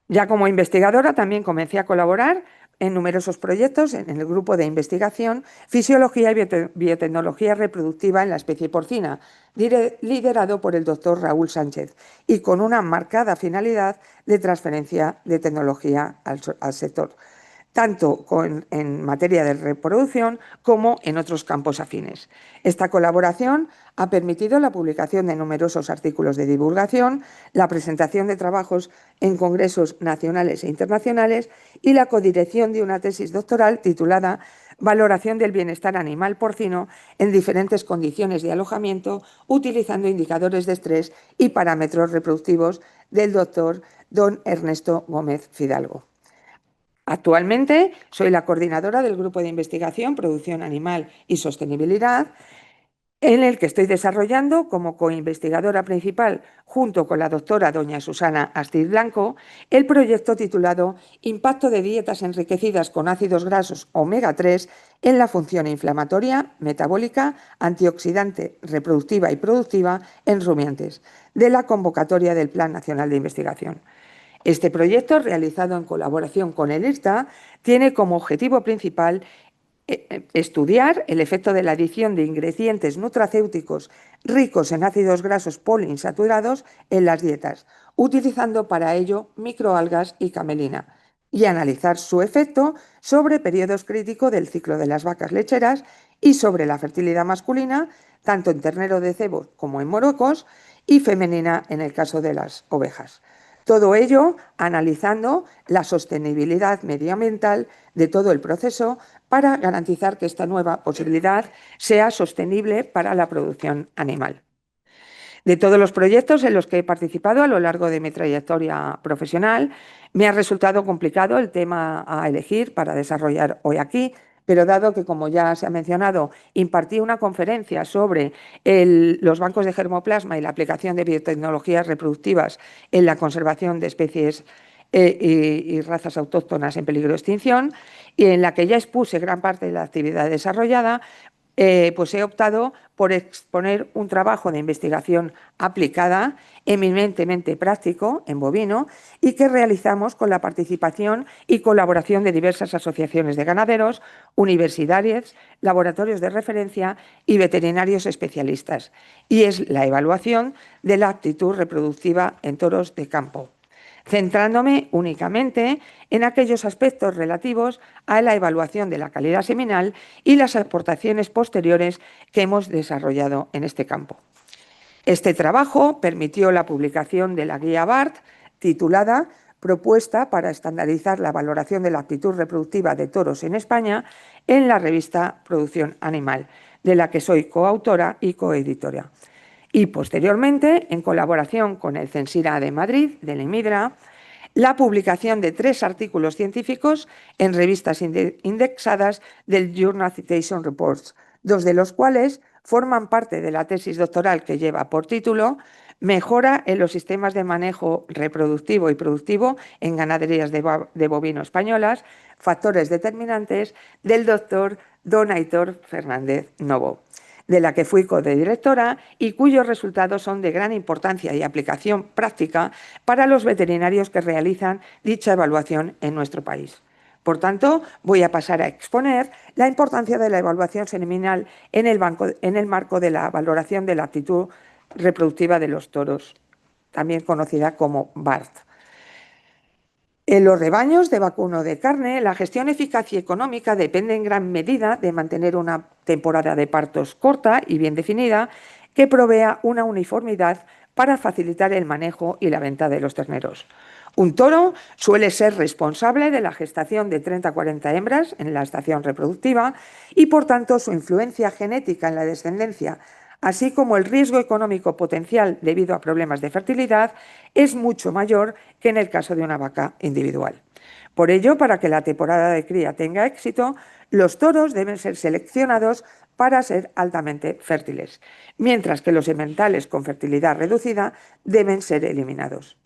Ya como investigadora también comencé a colaborar en numerosos proyectos en el grupo de investigación Fisiología y Biotecnología Reproductiva en la especie porcina, liderado por el doctor Raúl Sánchez y con una marcada finalidad de transferencia de tecnología al sector, tanto en materia de reproducción como en otros campos afines. Esta colaboración ha permitido la publicación de numerosos artículos de divulgación, la presentación de trabajos en congresos nacionales e internacionales y la codirección de una tesis doctoral titulada Valoración del bienestar animal porcino en diferentes condiciones de alojamiento utilizando indicadores de estrés y parámetros reproductivos del doctor don Ernesto Gómez Fidalgo. Actualmente soy la coordinadora del Grupo de Investigación, Producción Animal y Sostenibilidad, en el que estoy desarrollando como coinvestigadora principal, junto con la doctora doña Susana Astiz Blanco, el proyecto titulado Impacto de dietas enriquecidas con ácidos grasos omega-3 en la función inflamatoria, metabólica, antioxidante, reproductiva y productiva en rumiantes, de la convocatoria del Plan Nacional de Investigación. Este proyecto, realizado en colaboración con el IRTA, tiene como objetivo principal estudiar el efecto de la adición de ingredientes nutracéuticos ricos en ácidos grasos poliinsaturados en las dietas, utilizando para ello microalgas y camelina, y analizar su efecto sobre periodos críticos del ciclo de las vacas lecheras y sobre la fertilidad masculina, tanto en ternero de cebo como en moruecos, y femenina en el caso de las ovejas. Todo ello analizando la sostenibilidad medioambiental de todo el proceso para garantizar que esta nueva posibilidad sea sostenible para la producción animal. De todos los proyectos en los que he participado a lo largo de mi trayectoria profesional, Me ha resultado complicado el tema a elegir para desarrollar hoy aquí, pero dado que, como ya se ha mencionado, impartí una conferencia sobre los bancos de germoplasma y la aplicación de biotecnologías reproductivas en la conservación de especies y razas autóctonas en peligro de extinción, y en la que ya expuse gran parte de la actividad desarrollada, pues he optado por exponer un trabajo de investigación aplicada, eminentemente práctico, en bovino, y que realizamos con la participación y colaboración de diversas asociaciones de ganaderos, universidades, laboratorios de referencia y veterinarios especialistas, y es la evaluación de la aptitud reproductiva en toros de campo, centrándome únicamente en aquellos aspectos relativos a la evaluación de la calidad seminal y las aportaciones posteriores que hemos desarrollado en este campo. Este trabajo permitió la publicación de la guía BART, titulada Propuesta para estandarizar la valoración de la aptitud reproductiva de toros en España, en la revista Producción Animal, de la que soy coautora y coeditora. Y posteriormente, en colaboración con el CENSIRA de Madrid, del EMIDRA, la publicación de 3 artículos científicos en revistas indexadas del Journal Citation Reports, 2 de los cuales forman parte de la tesis doctoral que lleva por título Mejora en los sistemas de manejo reproductivo y productivo en ganaderías de bovino españolas, factores determinantes, del doctor Don Aitor Fernández Novo, de la que fui codirectora y cuyos resultados son de gran importancia y aplicación práctica para los veterinarios que realizan dicha evaluación en nuestro país. Por tanto, voy a pasar a exponer la importancia de la evaluación seminal en el marco de la valoración de la aptitud reproductiva de los toros, también conocida como BART. En los rebaños de vacuno de carne, la gestión eficaz y económica depende en gran medida de mantener una temporada de partos corta y bien definida que provea una uniformidad para facilitar el manejo y la venta de los terneros. Un toro suele ser responsable de la gestación de 30 a 40 hembras en la estación reproductiva y, por tanto, su influencia genética en la descendencia, así como el riesgo económico potencial debido a problemas de fertilidad, es mucho mayor que en el caso de una vaca individual. Por ello, para que la temporada de cría tenga éxito, los toros deben ser seleccionados para ser altamente fértiles, mientras que los sementales con fertilidad reducida deben ser eliminados.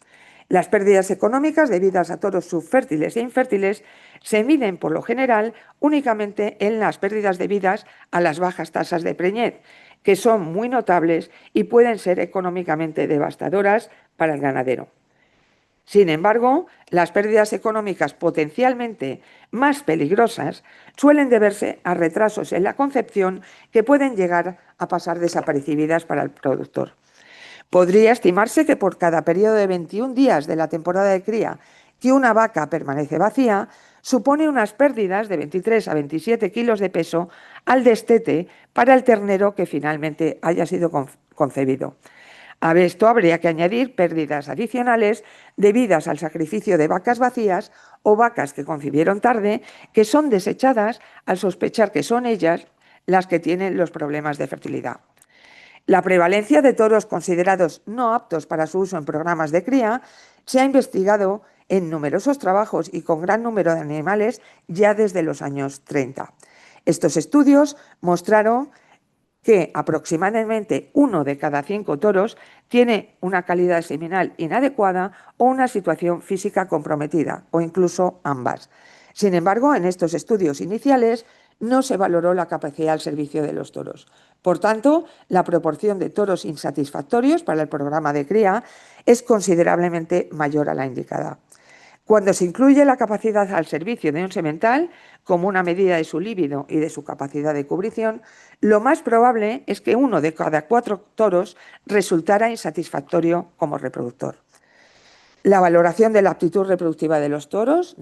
Las pérdidas económicas debidas a toros subfértiles e infértiles se miden, por lo general, únicamente en las pérdidas debidas a las bajas tasas de preñez, que son muy notables y pueden ser económicamente devastadoras para el ganadero. Sin embargo, las pérdidas económicas potencialmente más peligrosas suelen deberse a retrasos en la concepción que pueden llegar a pasar desapercibidas para el productor. Podría estimarse que por cada periodo de 21 días de la temporada de cría que una vaca permanece vacía, supone unas pérdidas de 23 a 27 kilos de peso al destete para el ternero que finalmente haya sido concebido. A esto habría que añadir pérdidas adicionales debidas al sacrificio de vacas vacías o vacas que concibieron tarde, que son desechadas al sospechar que son ellas las que tienen los problemas de fertilidad. La prevalencia de toros considerados no aptos para su uso en programas de cría se ha investigado en numerosos trabajos y con gran número de animales ya desde los años 30. Estos estudios mostraron que aproximadamente 1 de cada 5 toros tiene una calidad seminal inadecuada o una situación física comprometida, o incluso ambas. Sin embargo, en estos estudios iniciales no se valoró la capacidad al servicio de los toros. Por tanto, la proporción de toros insatisfactorios para el programa de cría es considerablemente mayor a la indicada. Cuando se incluye la capacidad al servicio de un semental como una medida de su líbido y de su capacidad de cubrición, lo más probable es que 1 de cada 4 toros resultara insatisfactorio como reproductor. La valoración de la aptitud reproductiva de los toros,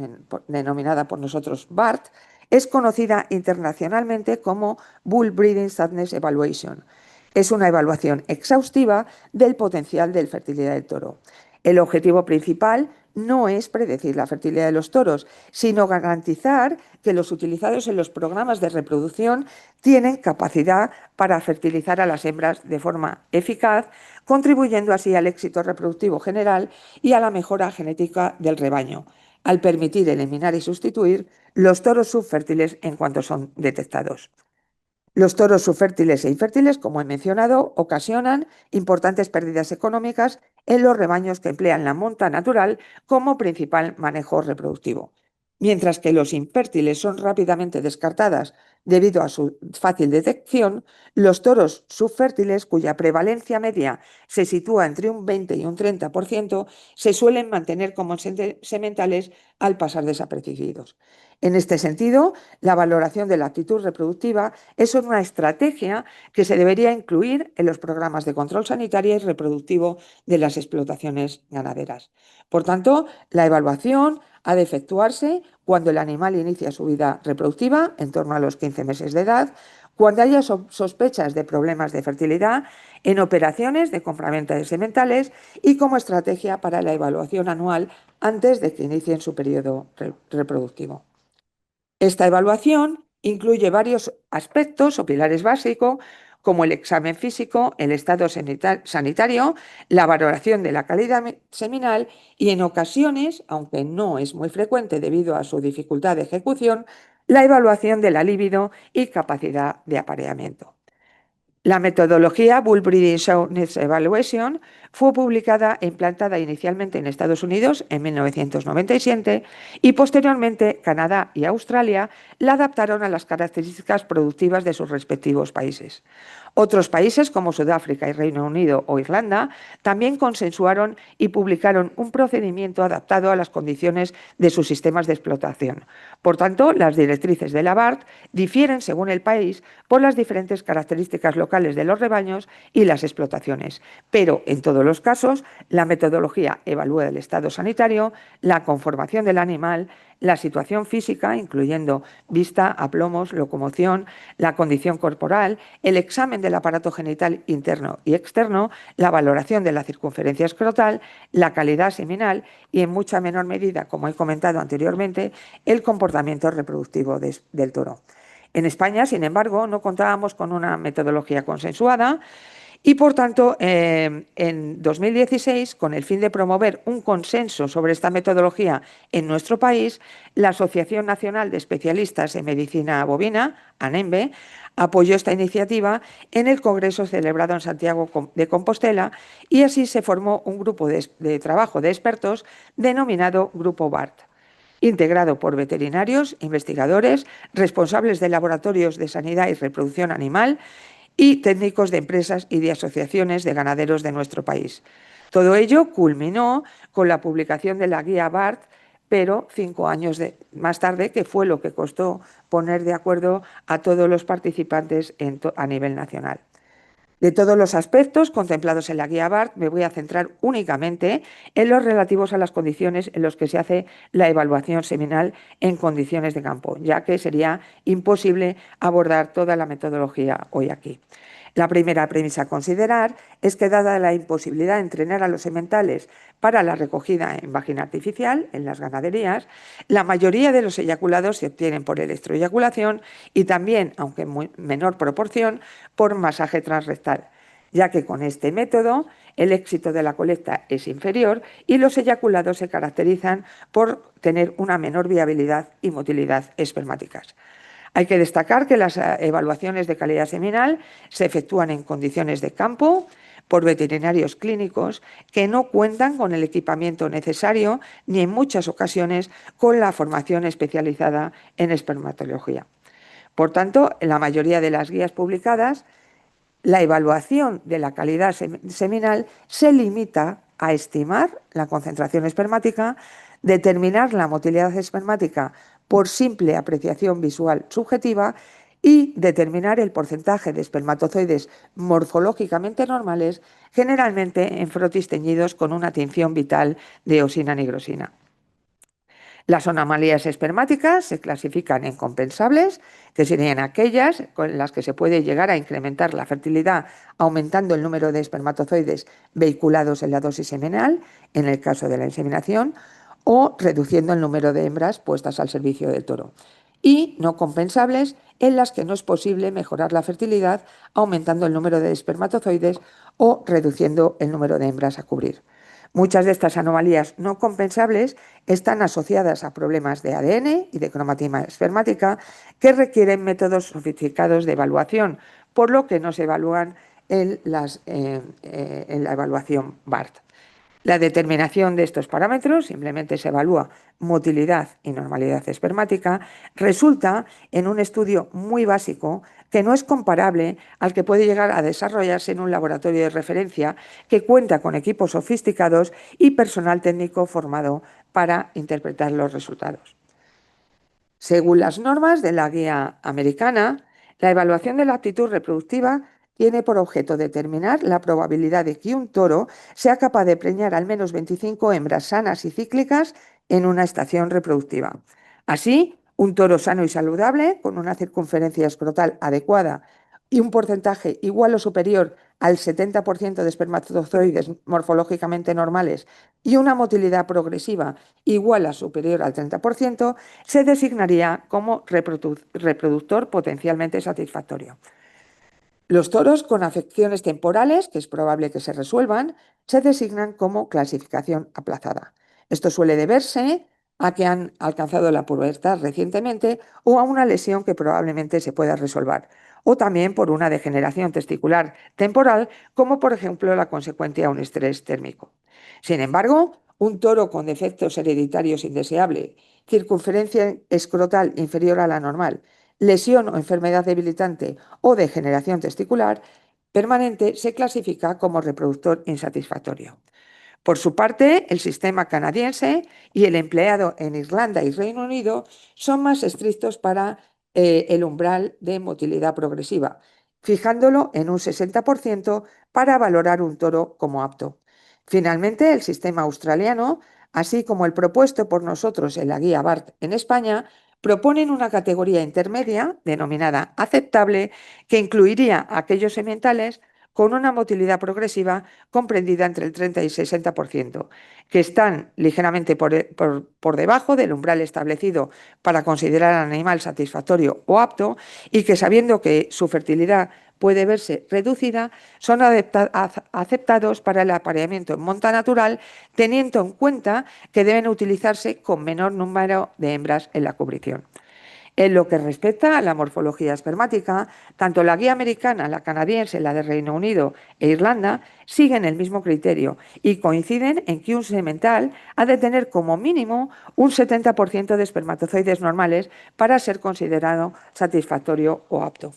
denominada por nosotros BART, es conocida internacionalmente como Bull Breeding Sadness Evaluation. Es una evaluación exhaustiva del potencial de fertilidad del toro. El objetivo principal no es predecir la fertilidad de los toros, sino garantizar que los utilizados en los programas de reproducción tienen capacidad para fertilizar a las hembras de forma eficaz, contribuyendo así al éxito reproductivo general y a la mejora genética del rebaño, al permitir eliminar y sustituir los toros subfértiles en cuanto son detectados. Los toros subfértiles e infértiles, como he mencionado, ocasionan importantes pérdidas económicas en los rebaños que emplean la monta natural como principal manejo reproductivo. Mientras que los infértiles son rápidamente descartadas debido a su fácil detección, los toros subfértiles, cuya prevalencia media se sitúa entre un 20 y un 30%, se suelen mantener como sementales al pasar desapercibidos. En este sentido, la valoración de la actitud reproductiva es una estrategia que se debería incluir en los programas de control sanitario y reproductivo de las explotaciones ganaderas. Por tanto, la evaluación ha de efectuarse cuando el animal inicia su vida reproductiva, en torno a los 15 meses de edad, cuando haya sospechas de problemas de fertilidad, en operaciones de compraventa de sementales y como estrategia para la evaluación anual antes de que inicien su periodo reproductivo. Esta evaluación incluye varios aspectos o pilares básicos, como el examen físico, el estado sanitario, la valoración de la calidad seminal y, en ocasiones, aunque no es muy frecuente debido a su dificultad de ejecución, la evaluación de la libido y capacidad de apareamiento. La metodología Bull Breeding Soundness Evaluation fue publicada e implantada inicialmente en Estados Unidos en 1997 y posteriormente Canadá y Australia la adaptaron a las características productivas de sus respectivos países. Otros países como Sudáfrica y Reino Unido o Irlanda también consensuaron y publicaron un procedimiento adaptado a las condiciones de sus sistemas de explotación. Por tanto, las directrices de la BART difieren según el país por las diferentes características locales de los rebaños y las explotaciones, pero en todos los casos la metodología evalúa el estado sanitario, la conformación del animal, la situación física, incluyendo vista, aplomos, locomoción, la condición corporal, el examen del aparato genital interno y externo, la valoración de la circunferencia escrotal, la calidad seminal y, en mucha menor medida, como he comentado anteriormente, el comportamiento reproductivo del toro. En España, sin embargo, no contábamos con una metodología consensuada y, por tanto, en 2016, con el fin de promover un consenso sobre esta metodología en nuestro país, la Asociación Nacional de Especialistas en Medicina Bovina, ANEMBE, apoyó esta iniciativa en el congreso celebrado en Santiago de Compostela y así se formó un grupo de trabajo de expertos denominado Grupo BART, integrado por veterinarios, investigadores, responsables de laboratorios de sanidad y reproducción animal y técnicos de empresas y de asociaciones de ganaderos de nuestro país. Todo ello culminó con la publicación de la guía BART, pero 5 años más tarde, que fue lo que costó poner de acuerdo a todos los participantes a nivel nacional. De todos los aspectos contemplados en la guía BART, me voy a centrar únicamente en los relativos a las condiciones en las que se hace la evaluación seminal en condiciones de campo, ya que sería imposible abordar toda la metodología hoy aquí. La primera premisa a considerar es que, dada la imposibilidad de entrenar a los sementales para la recogida en vagina artificial en las ganaderías, la mayoría de los eyaculados se obtienen por electroeyaculación y también, aunque en menor proporción, por masaje transrectal, ya que con este método el éxito de la colecta es inferior y los eyaculados se caracterizan por tener una menor viabilidad y motilidad espermáticas. Hay que destacar que las evaluaciones de calidad seminal se efectúan en condiciones de campo por veterinarios clínicos que no cuentan con el equipamiento necesario ni, en muchas ocasiones, con la formación especializada en espermatología. Por tanto, en la mayoría de las guías publicadas, la evaluación de la calidad seminal se limita a estimar la concentración espermática, determinar la motilidad espermática por simple apreciación visual subjetiva y determinar el porcentaje de espermatozoides morfológicamente normales, generalmente en frotis teñidos con una tinción vital de eosina-nigrosina. Las anomalías espermáticas se clasifican en compensables, que serían aquellas con las que se puede llegar a incrementar la fertilidad aumentando el número de espermatozoides vehiculados en la dosis seminal, en el caso de la inseminación, o reduciendo el número de hembras puestas al servicio del toro, y no compensables en las que no es posible mejorar la fertilidad aumentando el número de espermatozoides o reduciendo el número de hembras a cubrir. Muchas de estas anomalías no compensables están asociadas a problemas de ADN y de cromatina espermática que requieren métodos sofisticados de evaluación, por lo que no se evalúan en la evaluación BART. La determinación de estos parámetros, simplemente se evalúa motilidad y normalidad espermática, resulta en un estudio muy básico que no es comparable al que puede llegar a desarrollarse en un laboratorio de referencia que cuenta con equipos sofisticados y personal técnico formado para interpretar los resultados. Según las normas de la guía americana, la evaluación de la aptitud reproductiva tiene por objeto determinar la probabilidad de que un toro sea capaz de preñar al menos 25 hembras sanas y cíclicas en una estación reproductiva. Así, un toro sano y saludable, con una circunferencia escrotal adecuada y un porcentaje igual o superior al 70% de espermatozoides morfológicamente normales y una motilidad progresiva igual a superior al 30%, se designaría como reproductor potencialmente satisfactorio. Los toros con afecciones temporales, que es probable que se resuelvan, se designan como clasificación aplazada. Esto suele deberse a que han alcanzado la pubertad recientemente o a una lesión que probablemente se pueda resolver, o también por una degeneración testicular temporal, como por ejemplo la consecuencia a un estrés térmico. Sin embargo, un toro con defectos hereditarios indeseables, circunferencia escrotal inferior a la normal, lesión o enfermedad debilitante o degeneración testicular permanente se clasifica como reproductor insatisfactorio. Por su parte, el sistema canadiense y el empleado en Irlanda y Reino Unido son más estrictos para el umbral de motilidad progresiva, fijándolo en un 60% para valorar un toro como apto. Finalmente, el sistema australiano, así como el propuesto por nosotros en la guía BART en España, proponen una categoría intermedia denominada aceptable que incluiría a aquellos sementales con una motilidad progresiva comprendida entre el 30 y 60%, que están ligeramente por debajo del umbral establecido para considerar al animal satisfactorio o apto y que, sabiendo que su fertilidad puede verse reducida, son aceptados para el apareamiento en monta natural, teniendo en cuenta que deben utilizarse con menor número de hembras en la cubrición. En lo que respecta a la morfología espermática, tanto la guía americana, la canadiense, la de Reino Unido e Irlanda siguen el mismo criterio y coinciden en que un semental ha de tener como mínimo un 70% de espermatozoides normales para ser considerado satisfactorio o apto.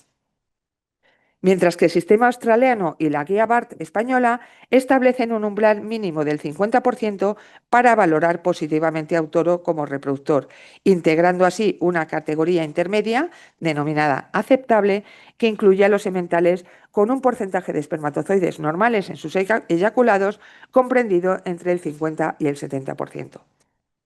Mientras que el sistema australiano y la guía BART española establecen un umbral mínimo del 50% para valorar positivamente a un toro como reproductor, integrando así una categoría intermedia denominada aceptable que incluye a los sementales con un porcentaje de espermatozoides normales en sus eyaculados comprendido entre el 50 y el 70%.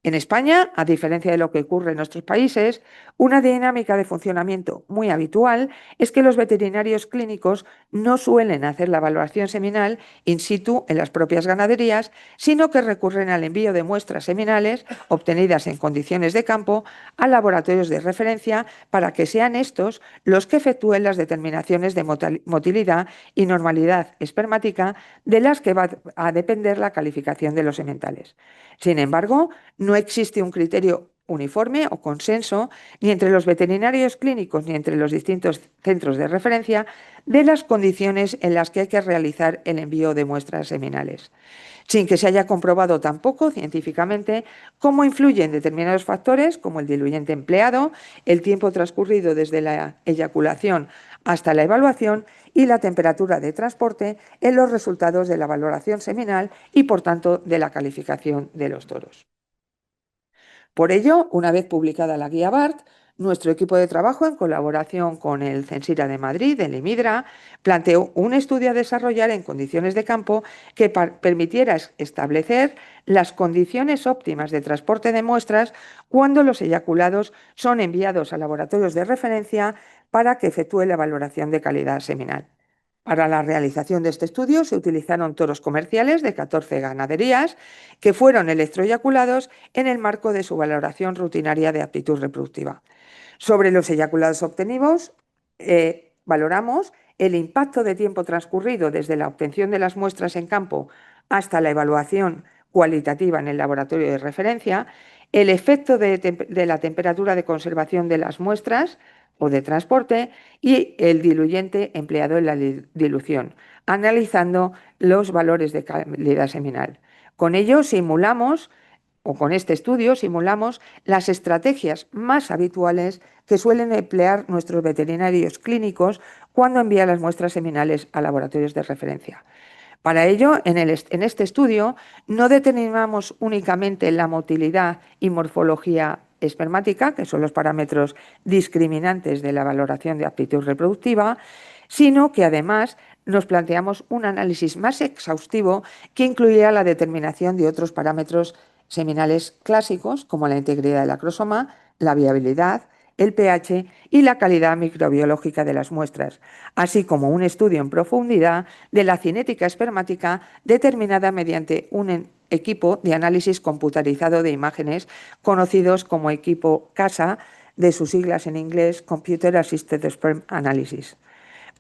En España, a diferencia de lo que ocurre en nuestros países, una dinámica de funcionamiento muy habitual es que los veterinarios clínicos no suelen hacer la valoración seminal in situ en las propias ganaderías, sino que recurren al envío de muestras seminales obtenidas en condiciones de campo a laboratorios de referencia para que sean estos los que efectúen las determinaciones de motilidad y normalidad espermática de las que va a depender la calificación de los sementales. Sin embargo, no existe un criterio uniforme o consenso ni entre los veterinarios clínicos ni entre los distintos centros de referencia de las condiciones en las que hay que realizar el envío de muestras seminales, sin que se haya comprobado tampoco científicamente cómo influyen determinados factores como el diluyente empleado, el tiempo transcurrido desde la eyaculación hasta la evaluación y la temperatura de transporte en los resultados de la valoración seminal y, por tanto, de la calificación de los toros. Por ello, una vez publicada la guía BART, nuestro equipo de trabajo, en colaboración con el Censira de Madrid, el IMIDRA, planteó un estudio a desarrollar en condiciones de campo que permitiera establecer las condiciones óptimas de transporte de muestras cuando los eyaculados son enviados a laboratorios de referencia para que efectúe la valoración de calidad seminal. Para la realización de este estudio se utilizaron toros comerciales de 14 ganaderías que fueron electroeyaculados en el marco de su valoración rutinaria de aptitud reproductiva. Sobre los eyaculados obtenidos, valoramos el impacto de tiempo transcurrido desde la obtención de las muestras en campo hasta la evaluación cualitativa en el laboratorio de referencia, el efecto de la temperatura de conservación de las muestras o de transporte y el diluyente empleado en la dilución, analizando los valores de calidad seminal. Con ello simulamos, o con este estudio simulamos, las estrategias más habituales que suelen emplear nuestros veterinarios clínicos cuando envían las muestras seminales a laboratorios de referencia. Para ello, en este estudio no determinamos únicamente la motilidad y morfología espermática, que son los parámetros discriminantes de la valoración de aptitud reproductiva, sino que además nos planteamos un análisis más exhaustivo que incluía la determinación de otros parámetros seminales clásicos, como la integridad del acrosoma, la viabilidad, el pH y la calidad microbiológica de las muestras, así como un estudio en profundidad de la cinética espermática determinada mediante un equipo de análisis computarizado de imágenes conocidos como equipo CASA, de sus siglas en inglés Computer Assisted Sperm Analysis.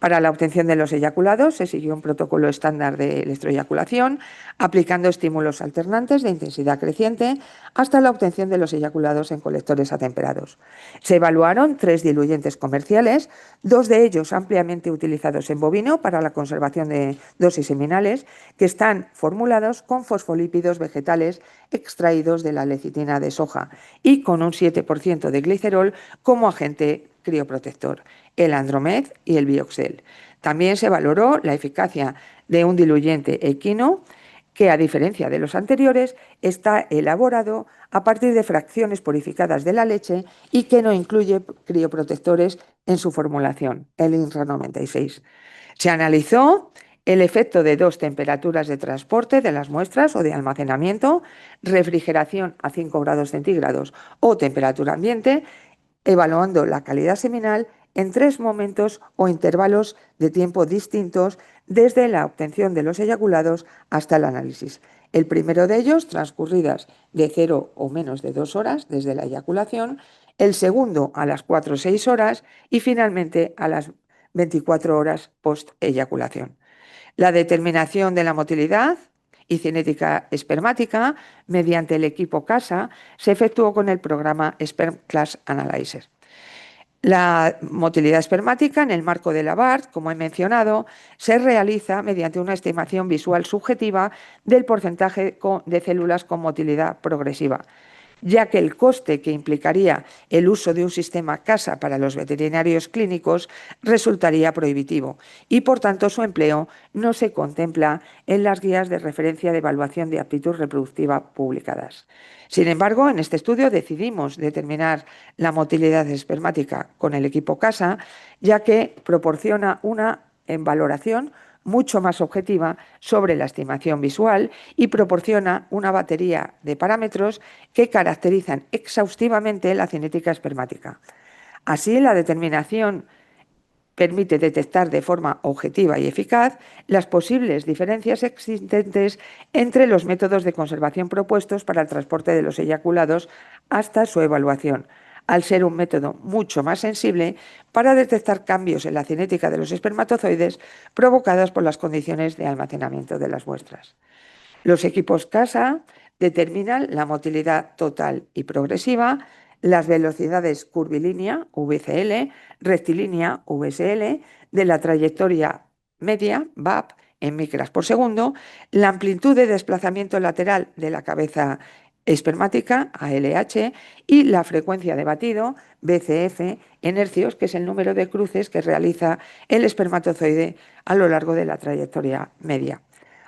Para la obtención de los eyaculados se siguió un protocolo estándar de electroeyaculación, aplicando estímulos alternantes de intensidad creciente hasta la obtención de los eyaculados en colectores atemperados. Se evaluaron 3 diluyentes comerciales, 2 de ellos ampliamente utilizados en bovino para la conservación de dosis seminales, que están formulados con fosfolípidos vegetales extraídos de la lecitina de soja y con un 7% de glicerol como agente crioprotector, el Andromed y el Bioxel. También se valoró la eficacia de un diluyente equino que, a diferencia de los anteriores, está elaborado a partir de fracciones purificadas de la leche y que no incluye crioprotectores en su formulación, el INRA 96. Se analizó el efecto de 2 temperaturas de transporte de las muestras o de almacenamiento, refrigeración a 5 grados centígrados o temperatura ambiente, evaluando la calidad seminal en 3 momentos o intervalos de tiempo distintos desde la obtención de los eyaculados hasta el análisis. El primero de ellos transcurridas de 0 o menos de 2 horas desde la eyaculación, el segundo a las 4 o 6 horas y finalmente a las 24 horas post-eyaculación. La determinación de la motilidad y cinética espermática mediante el equipo CASA se efectuó con el programa Sperm Class Analyzer. La motilidad espermática en el marco de la BART, como he mencionado, se realiza mediante una estimación visual subjetiva del porcentaje de células con motilidad progresiva, ya que el coste que implicaría el uso de un sistema CASA para los veterinarios clínicos resultaría prohibitivo y, por tanto, su empleo no se contempla en las guías de referencia de evaluación de aptitud reproductiva publicadas. Sin embargo, en este estudio decidimos determinar la motilidad espermática con el equipo CASA, ya que proporciona una valoración mucho más objetiva sobre la estimación visual y proporciona una batería de parámetros que caracterizan exhaustivamente la cinética espermática. Así, la determinación permite detectar de forma objetiva y eficaz las posibles diferencias existentes entre los métodos de conservación propuestos para el transporte de los eyaculados hasta su evaluación, al ser un método mucho más sensible para detectar cambios en la cinética de los espermatozoides provocadas por las condiciones de almacenamiento de las muestras. Los equipos CASA determinan la motilidad total y progresiva, las velocidades curvilínea, VCL, rectilínea, VSL, de la trayectoria media, VAP, en micras por segundo, la amplitud de desplazamiento lateral de la cabeza espermática, ALH, y la frecuencia de batido, BCF, en hercios, que es el número de cruces que realiza el espermatozoide a lo largo de la trayectoria media.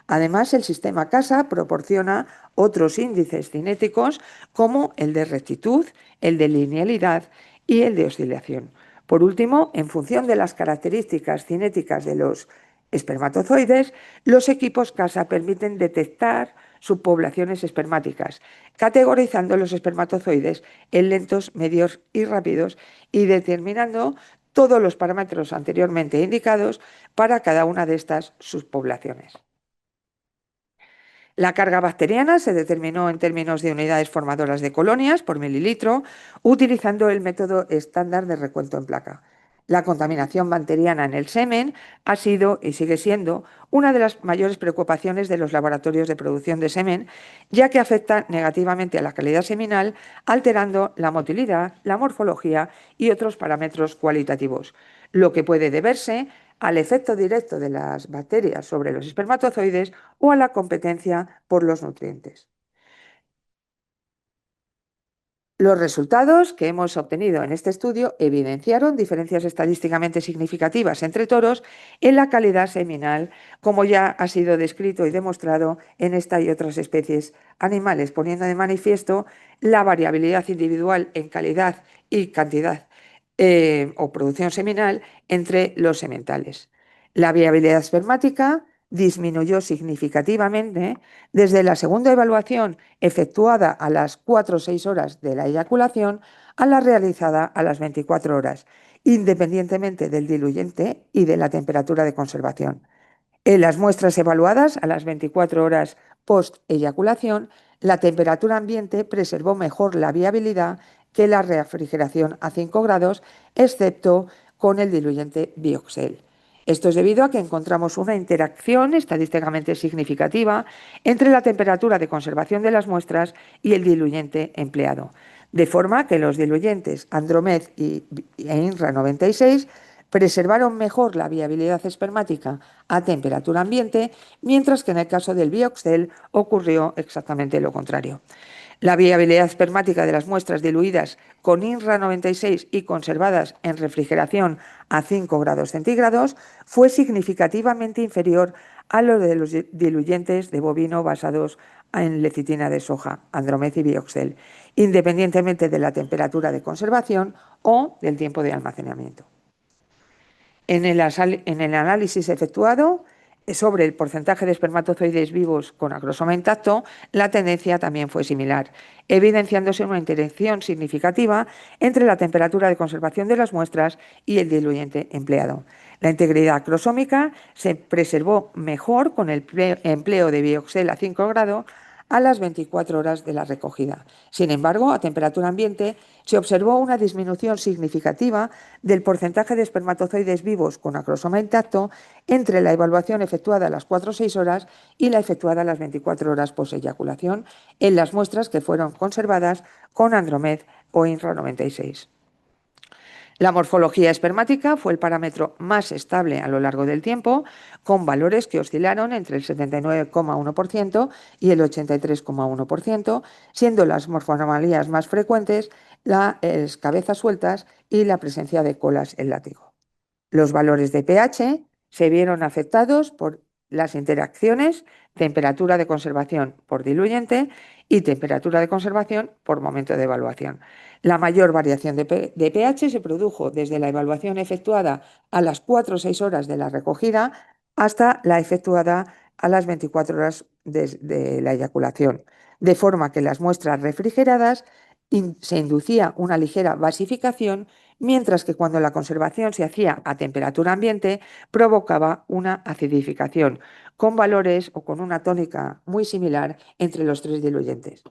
Además, el sistema CASA proporciona otros índices cinéticos como el de rectitud, el de linealidad y el de oscilación. Por último, en función de las características cinéticas de los espermatozoides, los equipos CASA permiten detectar subpoblaciones espermáticas, categorizando los espermatozoides en lentos, medios y rápidos y determinando todos los parámetros anteriormente indicados para cada una de estas subpoblaciones. La carga bacteriana se determinó en términos de unidades formadoras de colonias por mililitro, utilizando el método estándar de recuento en placa. La contaminación bacteriana en el semen ha sido y sigue siendo una de las mayores preocupaciones de los laboratorios de producción de semen, ya que afecta negativamente a la calidad seminal, alterando la motilidad, la morfología y otros parámetros cualitativos, lo que puede deberse al efecto directo de las bacterias sobre los espermatozoides o a la competencia por los nutrientes. Los resultados que hemos obtenido en este estudio evidenciaron diferencias estadísticamente significativas entre toros en la calidad seminal, como ya ha sido descrito y demostrado en esta y otras especies animales, poniendo de manifiesto la variabilidad individual en calidad y cantidad o producción seminal entre los sementales. La viabilidad espermática disminuyó significativamente desde la segunda evaluación efectuada a las 4 o 6 horas de la eyaculación a la realizada a las 24 horas, independientemente del diluyente y de la temperatura de conservación. En las muestras evaluadas a las 24 horas post-eyaculación, la temperatura ambiente preservó mejor la viabilidad que la refrigeración a 5 grados, excepto con el diluyente Bioxel. Esto es debido a que encontramos una interacción estadísticamente significativa entre la temperatura de conservación de las muestras y el diluyente empleado, de forma que los diluyentes Andromed e INRA 96 preservaron mejor la viabilidad espermática a temperatura ambiente, mientras que en el caso del Bioxel ocurrió exactamente lo contrario. La viabilidad espermática de las muestras diluidas con INRA 96 y conservadas en refrigeración a 5 grados centígrados fue significativamente inferior a lo de los diluyentes de bovino basados en lecitina de soja, Andromed y Bioxel, independientemente de la temperatura de conservación o del tiempo de almacenamiento. En el análisis efectuado sobre el porcentaje de espermatozoides vivos con acrosoma intacto, la tendencia también fue similar, evidenciándose una interacción significativa entre la temperatura de conservación de las muestras y el diluyente empleado. La integridad acrosómica se preservó mejor con el empleo de Bioxel a 5 grados a las 24 horas de la recogida. Sin embargo, a temperatura ambiente se observó una disminución significativa del porcentaje de espermatozoides vivos con acrosoma intacto entre la evaluación efectuada a las 4 o 6 horas y la efectuada a las 24 horas post-eyaculación en las muestras que fueron conservadas con Andromed o INRA 96. La morfología espermática fue el parámetro más estable a lo largo del tiempo, con valores que oscilaron entre el 79,1% y el 83,1%, siendo las morfoanomalías más frecuentes las cabezas sueltas y la presencia de colas en látigo. Los valores de pH se vieron afectados por las interacciones temperatura de conservación por diluyente y temperatura de conservación por momento de evaluación. La mayor variación de pH se produjo desde la evaluación efectuada a las 4 o 6 horas de la recogida hasta la efectuada a las 24 horas de la eyaculación, de forma que en las muestras refrigeradas se inducía una ligera basificación, mientras que cuando la conservación se hacía a temperatura ambiente provocaba una acidificación, con valores o con una tónica muy similar entre los 3 diluyentes.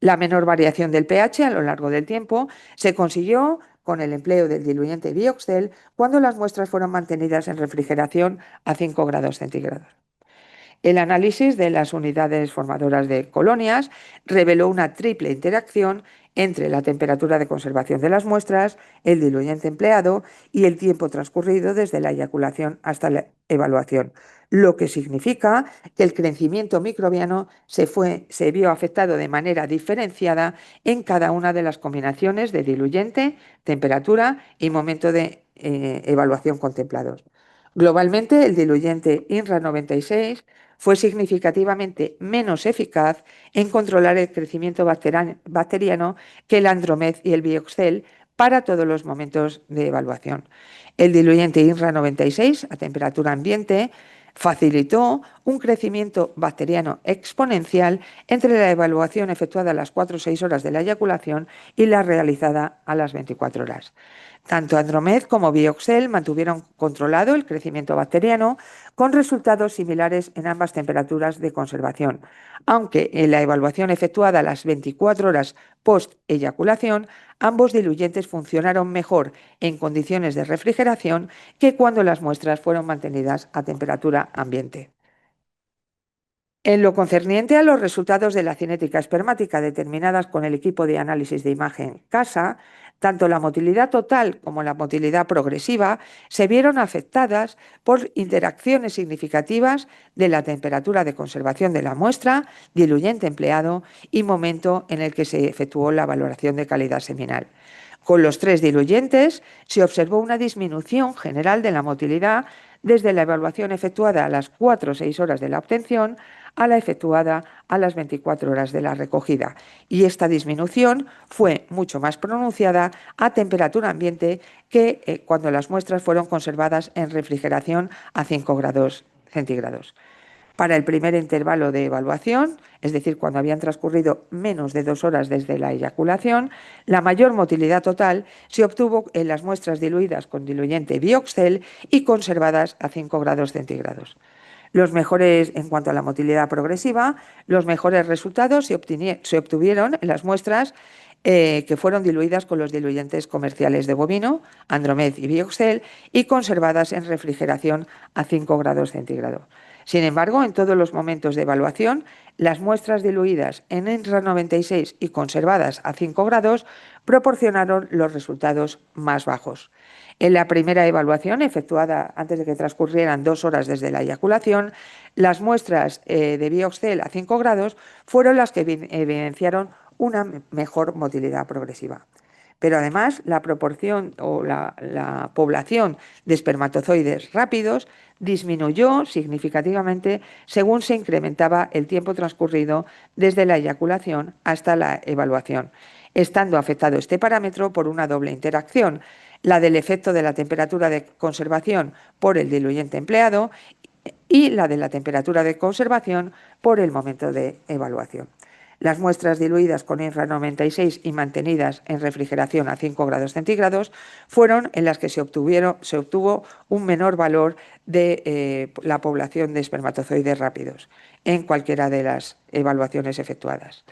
La menor variación del pH a lo largo del tiempo se consiguió con el empleo del diluyente Bioxel cuando las muestras fueron mantenidas en refrigeración a 5 grados centígrados. El análisis de las unidades formadoras de colonias reveló una triple interacción entre la temperatura de conservación de las muestras, el diluyente empleado y el tiempo transcurrido desde la eyaculación hasta la evaluación, lo que significa que el crecimiento microbiano se vio afectado de manera diferenciada en cada una de las combinaciones de diluyente, temperatura y momento de evaluación contemplados. Globalmente, el diluyente INRA 96 fue significativamente menos eficaz en controlar el crecimiento bacteriano que el Andromed y el Bioxel para todos los momentos de evaluación. El diluyente INRA 96 a temperatura ambiente Facilitó un crecimiento bacteriano exponencial entre la evaluación efectuada a las 4 o 6 horas de la eyaculación y la realizada a las 24 horas. Tanto Andromed como Bioxel mantuvieron controlado el crecimiento bacteriano con resultados similares en ambas temperaturas de conservación, aunque en la evaluación efectuada a las 24 horas post-eyaculación, ambos diluyentes funcionaron mejor en condiciones de refrigeración que cuando las muestras fueron mantenidas a temperatura ambiente. En lo concerniente a los resultados de la cinética espermática determinadas con el equipo de análisis de imagen CASA, tanto la motilidad total como la motilidad progresiva se vieron afectadas por interacciones significativas de la temperatura de conservación de la muestra, diluyente empleado y momento en el que se efectuó la valoración de calidad seminal. Con los 3 diluyentes se observó una disminución general de la motilidad desde la evaluación efectuada a las 4 o 6 horas de la obtención a la efectuada a las 24 horas de la recogida. Y esta disminución fue mucho más pronunciada a temperatura ambiente que cuando las muestras fueron conservadas en refrigeración a 5 grados centígrados. Para el primer intervalo de evaluación, es decir, cuando habían transcurrido menos de 2 horas desde la eyaculación, la mayor motilidad total se obtuvo en las muestras diluidas con diluyente Bioxel y conservadas a 5 grados centígrados. En cuanto a la motilidad progresiva, los mejores resultados se obtuvieron en las muestras que fueron diluidas con los diluyentes comerciales de bovino, Andromed y Bioxel, y conservadas en refrigeración a 5 grados centígrados. Sin embargo, en todos los momentos de evaluación, las muestras diluidas en INRA 96 y conservadas a 5 grados proporcionaron los resultados más bajos. En la primera evaluación, efectuada antes de que transcurrieran 2 horas desde la eyaculación, las muestras de Bioxel a 5 grados fueron las que evidenciaron una mejor motilidad progresiva. Pero además, la proporción o la población de espermatozoides rápidos disminuyó significativamente según se incrementaba el tiempo transcurrido desde la eyaculación hasta la evaluación, estando afectado este parámetro por una doble interacción, la del efecto de la temperatura de conservación por el diluyente empleado y la de la temperatura de conservación por el momento de evaluación. Las muestras diluidas con INRA 96 y mantenidas en refrigeración a 5 grados centígrados fueron en las que se obtuvo un menor valor de la población de espermatozoides rápidos en cualquiera de las evaluaciones efectuadas.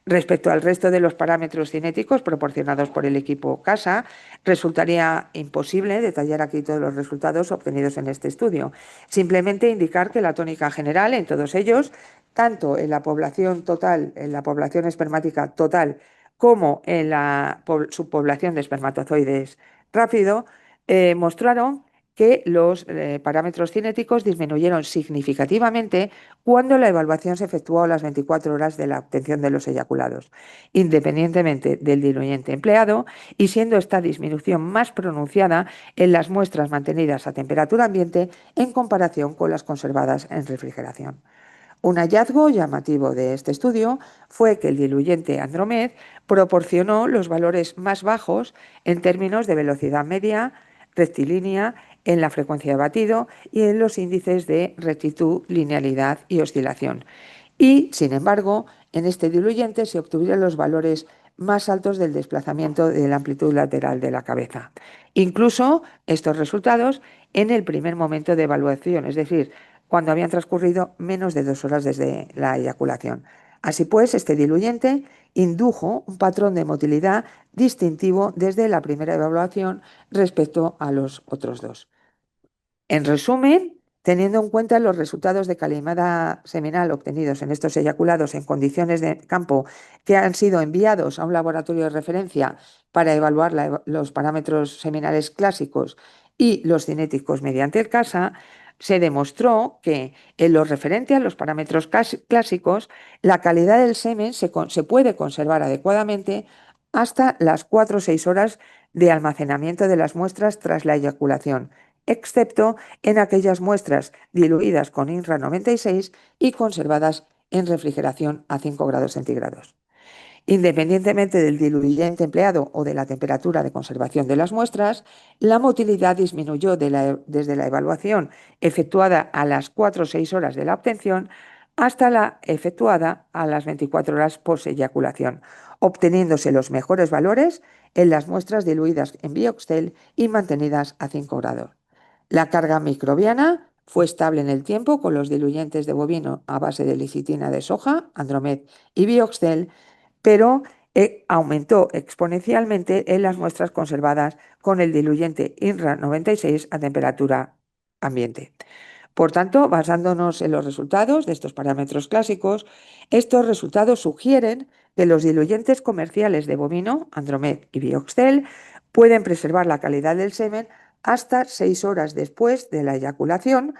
Respecto al resto de los parámetros cinéticos proporcionados por el equipo CASA, resultaría imposible detallar aquí todos los resultados obtenidos en este estudio. Simplemente indicar que la tónica general en todos ellos, tanto en la población total, en la población espermática total, como en la subpoblación de espermatozoides rápido, mostraron que los parámetros cinéticos disminuyeron significativamente cuando la evaluación se efectuó a las 24 horas de la obtención de los eyaculados, independientemente del diluyente empleado, y siendo esta disminución más pronunciada en las muestras mantenidas a temperatura ambiente en comparación con las conservadas en refrigeración. Un hallazgo llamativo de este estudio fue que el diluyente Andromed proporcionó los valores más bajos en términos de velocidad media rectilínea, en la frecuencia de batido y en los índices de rectitud, linealidad y oscilación. Y, sin embargo, en este diluyente se obtuvieron los valores más altos del desplazamiento de la amplitud lateral de la cabeza. Incluso estos resultados en el primer momento de evaluación, es decir, cuando habían transcurrido menos de 2 horas desde la eyaculación. Así pues, este diluyente indujo un patrón de motilidad distintivo desde la primera evaluación respecto a los otros 2. En resumen, teniendo en cuenta los resultados de calidad seminal obtenidos en estos eyaculados en condiciones de campo que han sido enviados a un laboratorio de referencia para evaluar los parámetros seminales clásicos y los cinéticos mediante el CASA, se demostró que en lo referente a los parámetros clásicos, la calidad del semen se puede conservar adecuadamente hasta las 4 o 6 horas de almacenamiento de las muestras tras la eyaculación, excepto en aquellas muestras diluidas con INRA 96 y conservadas en refrigeración a 5 grados centígrados. Independientemente del diluyente empleado o de la temperatura de conservación de las muestras, la motilidad disminuyó desde la evaluación efectuada a las 4 o 6 horas de la obtención hasta la efectuada a las 24 horas post-eyaculación, obteniéndose los mejores valores en las muestras diluidas en Bioxtel y mantenidas a 5 grados. La carga microbiana fue estable en el tiempo con los diluyentes de bovino a base de licitina de soja, Andromed y Bioxtel, pero aumentó exponencialmente en las muestras conservadas con el diluyente INRA 96 a temperatura ambiente. Por tanto, basándonos en los resultados de estos parámetros clásicos, estos resultados sugieren que los diluyentes comerciales de bovino, Andromed y Bioxtel, pueden preservar la calidad del semen hasta 6 horas después de la eyaculación,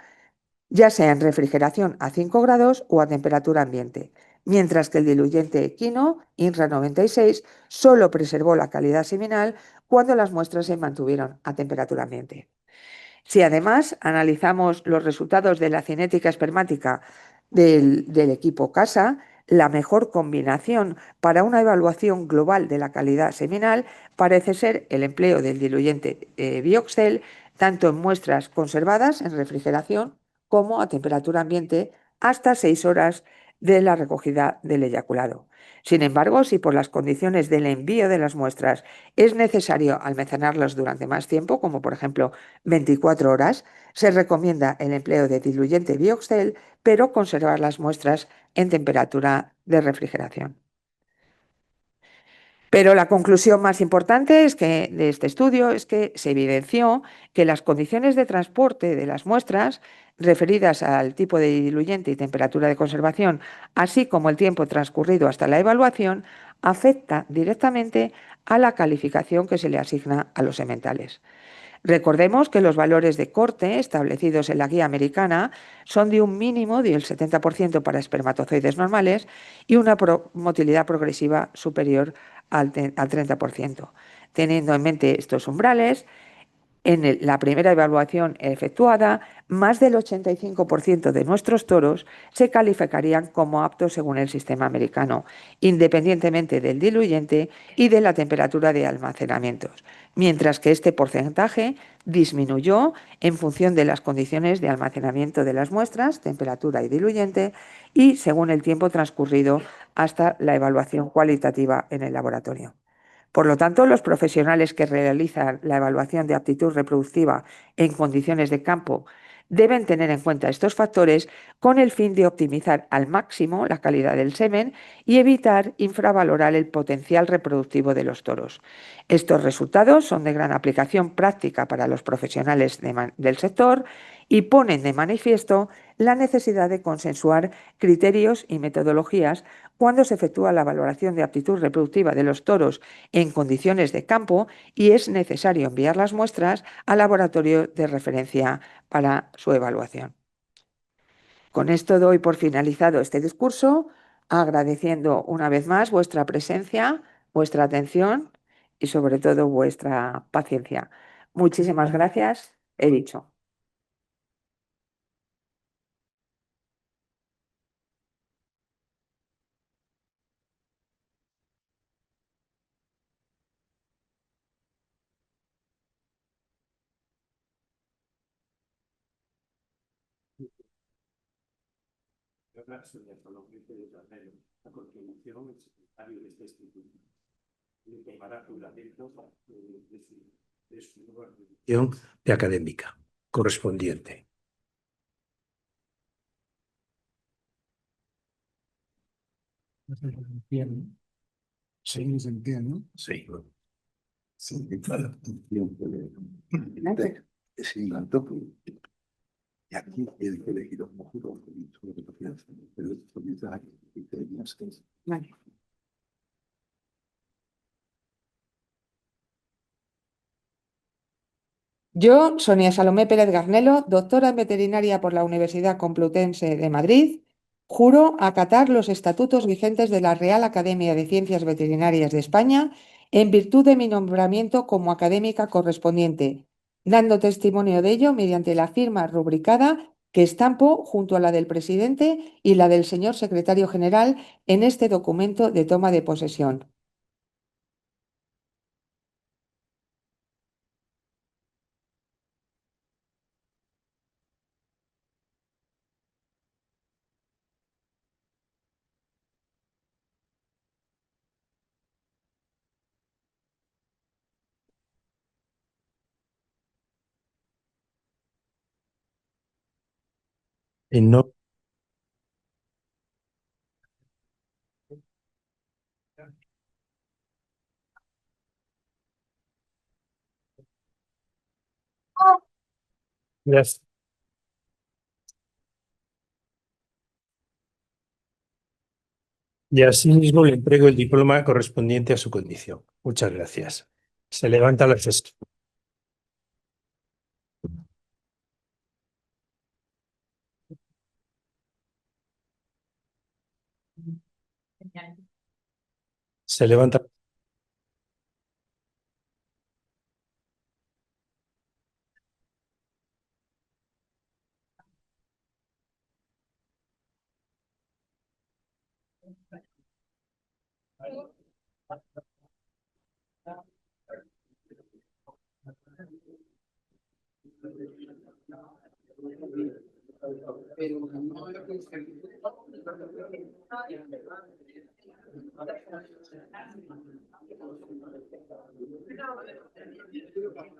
ya sea en refrigeración a 5 grados o a temperatura ambiente, mientras que el diluyente equino, INRA 96, solo preservó la calidad seminal cuando las muestras se mantuvieron a temperatura ambiente. Si además analizamos los resultados de la cinética espermática del equipo CASA, la mejor combinación para una evaluación global de la calidad seminal parece ser el empleo del diluyente Bioxel, tanto en muestras conservadas en refrigeración como a temperatura ambiente hasta 6 horas de la recogida del eyaculado. Sin embargo, si por las condiciones del envío de las muestras es necesario almacenarlas durante más tiempo, como por ejemplo 24 horas, se recomienda el empleo de diluyente Bioxel, pero conservar las muestras en temperatura de refrigeración. Pero la conclusión más importante de este estudio es que se evidenció que las condiciones de transporte de las muestras referidas al tipo de diluyente y temperatura de conservación, así como el tiempo transcurrido hasta la evaluación, afecta directamente a la calificación que se le asigna a los sementales. Recordemos que los valores de corte establecidos en la guía americana son de un mínimo del 70% para espermatozoides normales y una motilidad progresiva superior al 30%. Teniendo en mente estos umbrales, en la primera evaluación efectuada, más del 85% de nuestros toros se calificarían como aptos según el sistema americano, independientemente del diluyente y de la temperatura de almacenamiento, mientras que este porcentaje disminuyó en función de las condiciones de almacenamiento de las muestras, temperatura y diluyente, y según el tiempo transcurrido hasta la evaluación cualitativa en el laboratorio. Por lo tanto, los profesionales que realizan la evaluación de aptitud reproductiva en condiciones de campo deben tener en cuenta estos factores con el fin de optimizar al máximo la calidad del semen y evitar infravalorar el potencial reproductivo de los toros. Estos resultados son de gran aplicación práctica para los profesionales del sector y ponen de manifiesto la necesidad de consensuar criterios y metodologías cuando se efectúa la valoración de aptitud reproductiva de los toros en condiciones de campo y es necesario enviar las muestras al laboratorio de referencia para su evaluación. Con esto doy por finalizado este discurso, agradeciendo una vez más vuestra presencia, vuestra atención y sobre todo vuestra paciencia. Muchísimas gracias, he dicho. A continuación, el secretario de este instituto le tomará juramento de su nueva condición de académica correspondiente. Sí, se entiende. Sí. Sí, claro. Sí, Y aquí el elegido como jurado, pero comienza aquí y tenías que. Vale. Yo, Sonia Salomé Pérez Garnelo, doctora en veterinaria por la Universidad Complutense de Madrid, juro acatar los estatutos vigentes de la Real Academia de Ciencias Veterinarias de España en virtud de mi nombramiento como académica correspondiente, dando testimonio de ello mediante la firma rubricada que estampo junto a la del presidente y la del señor secretario general en este documento de toma de posesión. En no- Gracias. Y asimismo le entrego el diploma correspondiente a su condición. Muchas gracias. Se levanta la sesión. Se levanta.